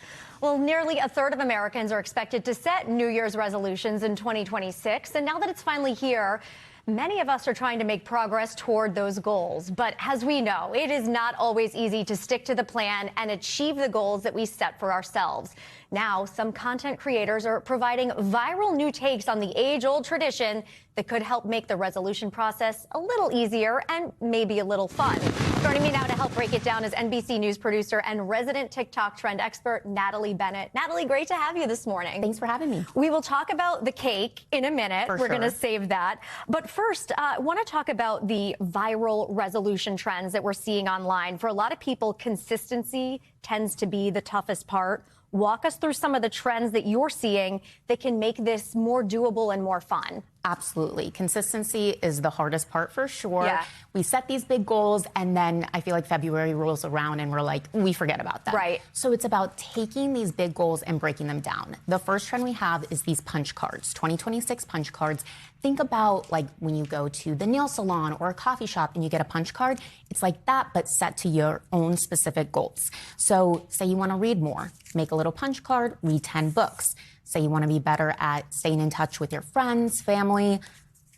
Speaker 1: Well, nearly a third of Americans are expected to set New Year's resolutions in 2026. And now that it's finally here, many of us are trying to make progress toward those goals. But as we know, it is not always easy to stick to the plan and achieve the goals that we set for ourselves. Now, some content creators are providing viral new takes on the age-old tradition that could help make the resolution process a little easier and maybe a little fun. Joining me now to help break it down is NBC News producer and resident TikTok trend expert, Natalie Bennett. Natalie, great to have you this morning.
Speaker 3: Thanks for having me.
Speaker 1: We will talk about the cake in a minute. We're going to save that. But first, I want to talk about the viral resolution trends that we're seeing online. For a lot of people, consistency tends to be the toughest part. Walk us through some of the trends that you're seeing that can make this more doable and more fun.
Speaker 3: Absolutely. Consistency is the hardest part for sure.
Speaker 1: Yeah.
Speaker 3: We set these big goals and then I feel like February rolls around and we're like, we forget about them.
Speaker 1: Right.
Speaker 3: So it's about taking these big goals and breaking them down. The first trend we have is these punch cards, 2026 punch cards. Think about like when you go to the nail salon or a coffee shop and you get a punch card. It's like that, but set to your own specific goals. So say you want to read more, make a little punch card, read 10 books. Say you want to be better at staying in touch with your friends, family,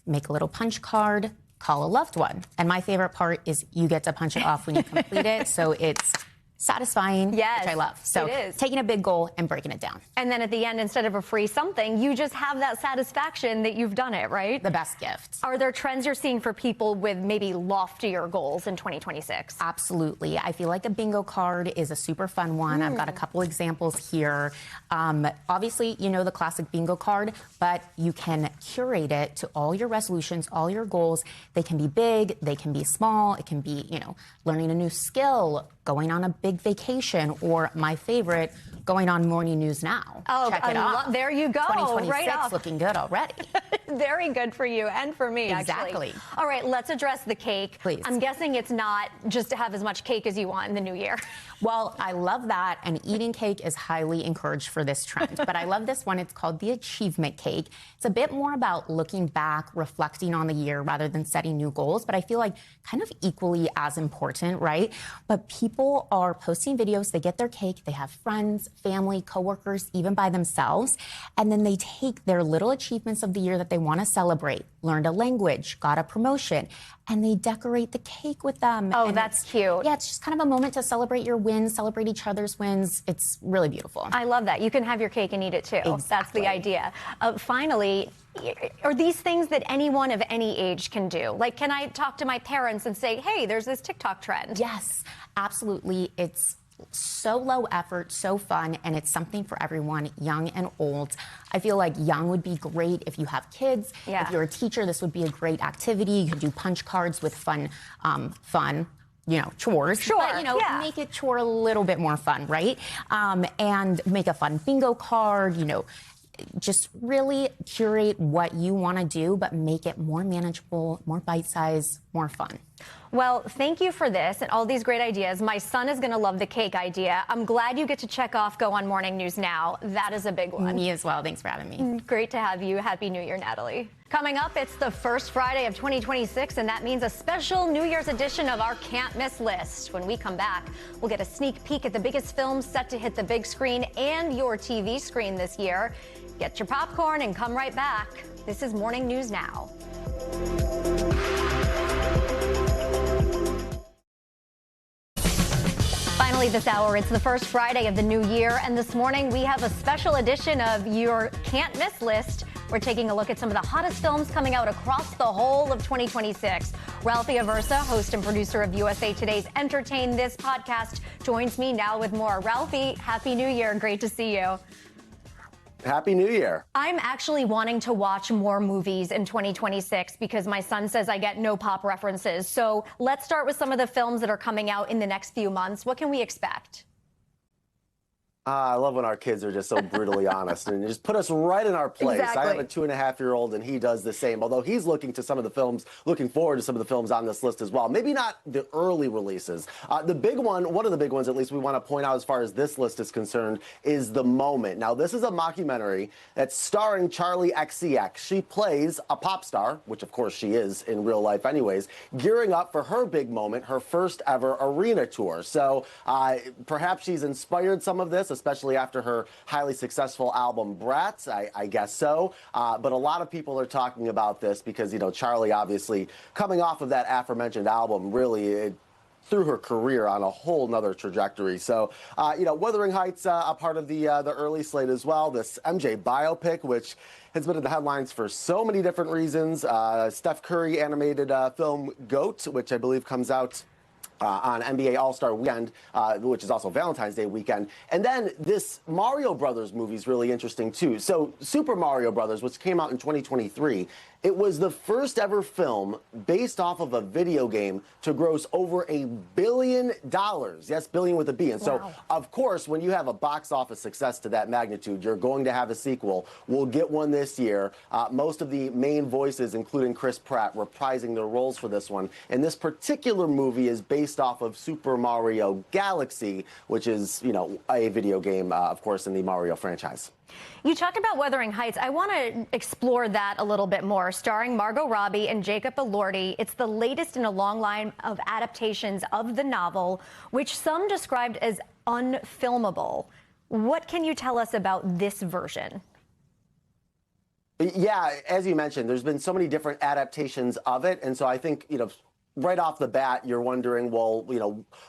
Speaker 3: make a little punch card, call a loved one. And my favorite part is you get to punch it off when you complete it. So it's satisfying,
Speaker 1: yes,
Speaker 3: which I love. So
Speaker 1: it is.
Speaker 3: Taking a big goal and breaking it down.
Speaker 1: And then at the end, instead of a free something, you just have that satisfaction that you've done it, right?
Speaker 3: The best gift.
Speaker 1: Are there trends you're seeing for people with maybe loftier goals in 2026?
Speaker 3: Absolutely. I feel like a bingo card is a super fun one. I've got a couple examples here. Obviously, you know the classic bingo card, but you can curate it to all your resolutions, all your goals. They can be big, they can be small. It can be, you know, learning a new skill, going on a big vacation, or my favorite, going on Morning News Now.
Speaker 1: Oh,
Speaker 3: check it out.
Speaker 1: There you go.
Speaker 3: 2026
Speaker 1: right off.
Speaker 3: Looking good already.
Speaker 1: Very good for you and for me,
Speaker 3: Exactly.
Speaker 1: actually. All right, let's address the cake.
Speaker 3: Please.
Speaker 1: I'm guessing it's not just to have as much cake as you want in the new year.
Speaker 3: Well, I love that, and eating cake is highly encouraged for this trend. But I love this one. It's called the achievement cake. It's a bit more about looking back, reflecting on the year rather than setting new goals, but I feel like kind of equally as important, right? But people are posting videos, they get their cake, they have friends, family, coworkers, even by themselves, and then they take their little achievements of the year that they want to celebrate, learned a language, got a promotion, and they decorate the cake with them.
Speaker 1: Oh,
Speaker 3: and
Speaker 1: that's cute.
Speaker 3: Yeah, it's just kind of a moment to celebrate your wins, celebrate each other's wins. It's really beautiful.
Speaker 1: I love that. You can have your cake and eat it too.
Speaker 3: Exactly.
Speaker 1: That's the idea. Finally, are these things that anyone of any age can do? Like, can I talk to my parents and say, hey, there's this TikTok trend?
Speaker 3: Yes, absolutely. It's so low effort, so fun, and it's something for everyone, young and old. I feel like young would be great if you have kids.
Speaker 1: Yeah.
Speaker 3: If you're a teacher, this would be a great activity. You could do punch cards with fun, you know, chores.
Speaker 1: Sure,
Speaker 3: But, you know,
Speaker 1: yeah.
Speaker 3: make it chore a little bit more fun, right? And make a fun bingo card, you know, just really curate what you want to do, but make it more manageable, more bite-sized, more fun.
Speaker 1: Well, thank you for this and all these great ideas. My son is going to love the cake idea. I'm glad you get to check off Go on Morning News Now. That is a big one.
Speaker 3: Me as well. Thanks for having me.
Speaker 1: Great to have you. Happy New Year, Natalie. Coming up, it's the first Friday of 2026, and that means a special New Year's edition of our Can't Miss list. When we come back, we'll get a sneak peek at the biggest films set to hit the big screen and your TV screen this year. Get your popcorn and come right back. This is Morning News Now. Finally this hour, it's the first Friday of the new year, and this morning we have a special edition of your Can't Miss list. We're taking a look at some of the hottest films coming out across the whole of 2026. Ralphie Aversa, host and producer of USA Today's Entertain This podcast, joins me now with more. Ralphie, Happy New Year. Great to see you.
Speaker 2: Happy New Year.
Speaker 1: I'm actually wanting to watch more movies in 2026 because my son says I get no pop references. So let's start with some of the films that are coming out in the next few months. What can we expect?
Speaker 2: I love when our kids are just so brutally honest and just put us right in our place.
Speaker 1: Exactly.
Speaker 2: I have a 2.5-year-old and he does the same, although he's looking forward to some of the films on this list as well. Maybe not the early releases. One of the big ones at least we want to point out as far as this list is concerned is The Moment. Now, this is a mockumentary that's starring Charlie XCX. She plays a pop star, which of course she is in real life anyways, gearing up for her big moment, her first ever arena tour. So perhaps she's inspired some of this, especially after her highly successful album Brats, I guess so. But a lot of people are talking about this because, Charlie obviously coming off of that aforementioned album really threw her career on a whole nother trajectory. So, Wuthering Heights, a part of the early slate as well. This MJ biopic, which has been in the headlines for so many different reasons. Steph Curry animated film GOAT, which I believe comes out on NBA All-Star Weekend, which is also Valentine's Day weekend. And then this Mario Brothers movie is really interesting, too. So Super Mario Brothers, which came out in 2023, it was the first ever film based off of a video game to gross over $1 billion. Yes, billion with a B. And so, of course, when you have a box office success to that magnitude, you're going to have a sequel. We'll get one this year. Most of the main voices, including Chris Pratt, reprising their roles for this one. And this particular movie is based off of Super Mario Galaxy, which is, a video game, of course, in the Mario franchise.
Speaker 1: You talked about Wuthering Heights. I want to explore that a little bit more. Starring Margot Robbie and Jacob Elordi, it's the latest in a long line of adaptations of the novel, which some described as unfilmable. What can you tell us about this version?
Speaker 2: Yeah, as you mentioned, there's been so many different adaptations of it. And so I think, right off the bat, you're wondering, well,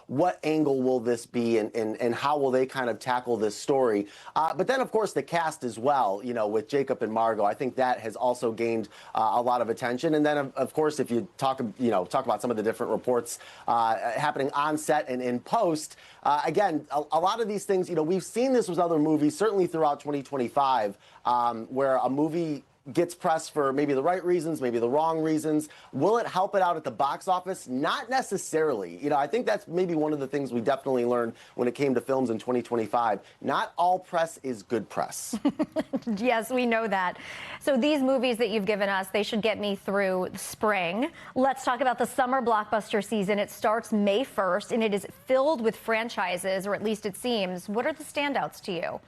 Speaker 2: what angle will this be and how will they kind of tackle this story? But then, of course, the cast as well, with Jacob and Margot, I think that has also gained a lot of attention. And then, of course, if you talk about some of the different reports happening on set and in post, again, a lot of these things, we've seen this with other movies, certainly throughout 2025, where a movie gets pressed for maybe the right reasons, maybe the wrong reasons. Will it help it out at the box office? Not necessarily. I think that's maybe one of the things we definitely learned when it came to films in 2025. Not all press is good press.
Speaker 1: Yes, we know that. So these movies that you've given us, they should get me through spring. Let's talk about the summer blockbuster season. It starts May 1st, and it is filled with franchises, or at least it seems. What are the standouts to you?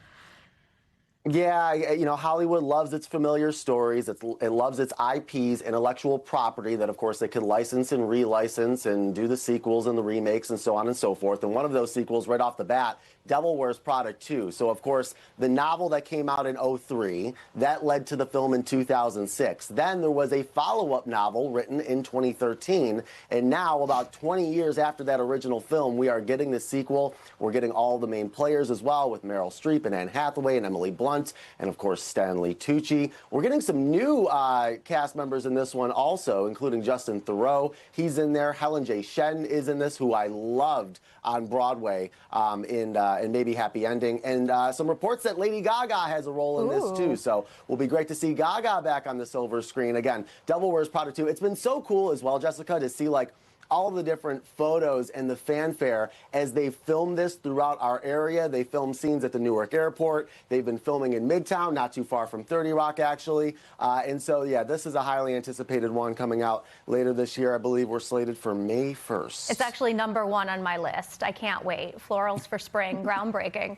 Speaker 2: Yeah, Hollywood loves its familiar stories. It loves its IPs, intellectual property that, of course, they can license and relicense and do the sequels and the remakes and so on and so forth. And one of those sequels right off the bat, Devil Wears Prada 2. So, of course, the novel that came out in 2003, that led to the film in 2006. Then there was a follow-up novel written in 2013. And now, about 20 years after that original film, we are getting the sequel. We're getting all the main players as well, with Meryl Streep and Anne Hathaway and Emily Blunt, and of course Stanley Tucci. We're getting some new cast members in this one also, including Justin Theroux. He's in there. Helen J. Shen is in this, who I loved on Broadway in Maybe Happy Ending. And some reports that Lady Gaga has a role in this too. So will be great to see Gaga back on the silver screen again. Devil Wears Prada 2. It's been so cool as well, Jessica, to see all the different photos and the fanfare as they film this throughout our area. They film scenes at the Newark airport. They've been filming in Midtown, not too far from 30 Rock, actually. And so, yeah, this is a highly anticipated one coming out later this year. I believe we're slated for May 1st.
Speaker 1: It's actually #1 on my list. I can't wait. Florals for spring, groundbreaking.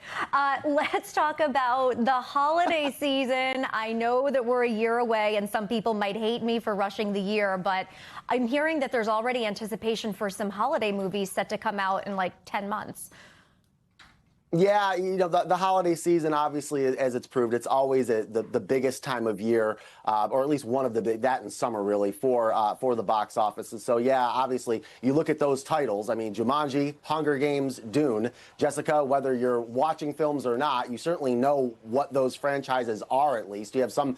Speaker 1: Let's talk about the holiday season. I know that we're a year away, and some people might hate me for rushing the year, but I'm hearing that there's already anticipation for some holiday movies set to come out in 10 months.
Speaker 2: Yeah, the holiday season, obviously, as it's proved, it's always the biggest time of year, or at least one of the big, that in summer, really, for the box office. And so, yeah, obviously, you look at those titles. I mean, Jumanji, Hunger Games, Dune. Jessica, whether you're watching films or not, you certainly know what those franchises are, at least. You have some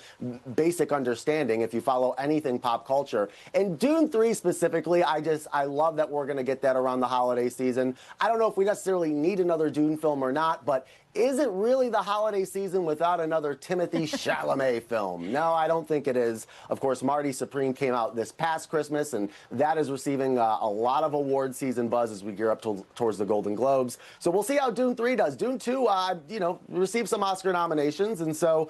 Speaker 2: basic understanding if you follow anything pop culture. And Dune 3 specifically, I love that we're going to get that around the holiday season. I don't know if we necessarily need another Dune film or not, but isn't really the holiday season without another Timothée Chalamet film. No, I don't think it is. Of course, Marty Supreme came out this past Christmas, and that is receiving a lot of award season buzz as we gear up towards the Golden Globes. So we'll see how Dune 3 does. Dune 2, received some Oscar nominations, and so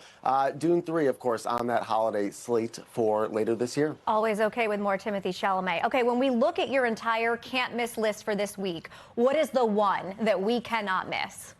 Speaker 2: Dune 3, of course, on that holiday slate for later this year.
Speaker 1: Always okay with more Timothée Chalamet. Okay, when we look at your entire can't-miss list for this week, what is the one that we cannot miss?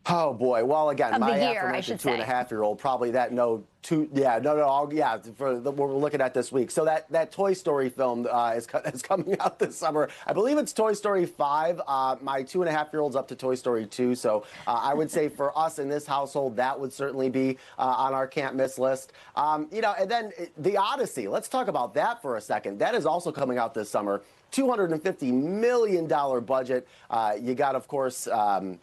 Speaker 2: Oh boy! Well, again, my aforementioned 2.5-year-old probably that we're looking at this week. So that Toy Story film is coming out this summer. I believe it's Toy Story 5. My 2.5-year-old's up to Toy Story 2. So I would say for us in this household, that would certainly be on our can't miss list. And then The Odyssey. Let's talk about that for a second. That is also coming out this summer. $250 million budget. You got, of course,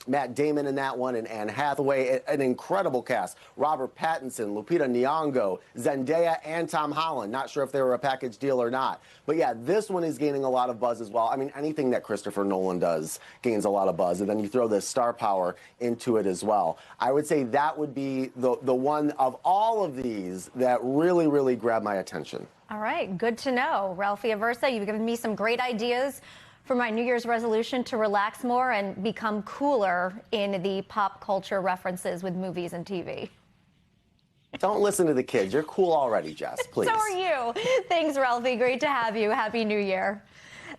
Speaker 2: Matt Damon in that one and Anne Hathaway. An incredible cast. Robert Pattinson, Lupita Nyong'o, Zendaya, and Tom Holland. Not sure if they were a package deal or not. But yeah, this one is gaining a lot of buzz as well. I mean, anything that Christopher Nolan does gains a lot of buzz. And then you throw this star power into it as well. I would say that would be the one of all of these that really, really grabbed my attention.
Speaker 1: All right, good to know. Ralphie Aversa, you've given me some great ideas for my New Year's resolution to relax more and become cooler in the pop culture references with movies and TV.
Speaker 2: Don't listen to the kids. You're cool already, Jess, please.
Speaker 1: So are you. Thanks, Ralphie. Great to have you. Happy New Year.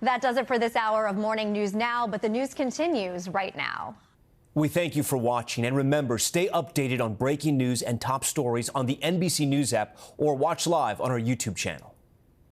Speaker 1: That does it for this hour of Morning News Now, but the news continues right now.
Speaker 8: We thank you for watching, and remember, stay updated on breaking news and top stories on the NBC News app or watch live on our YouTube channel.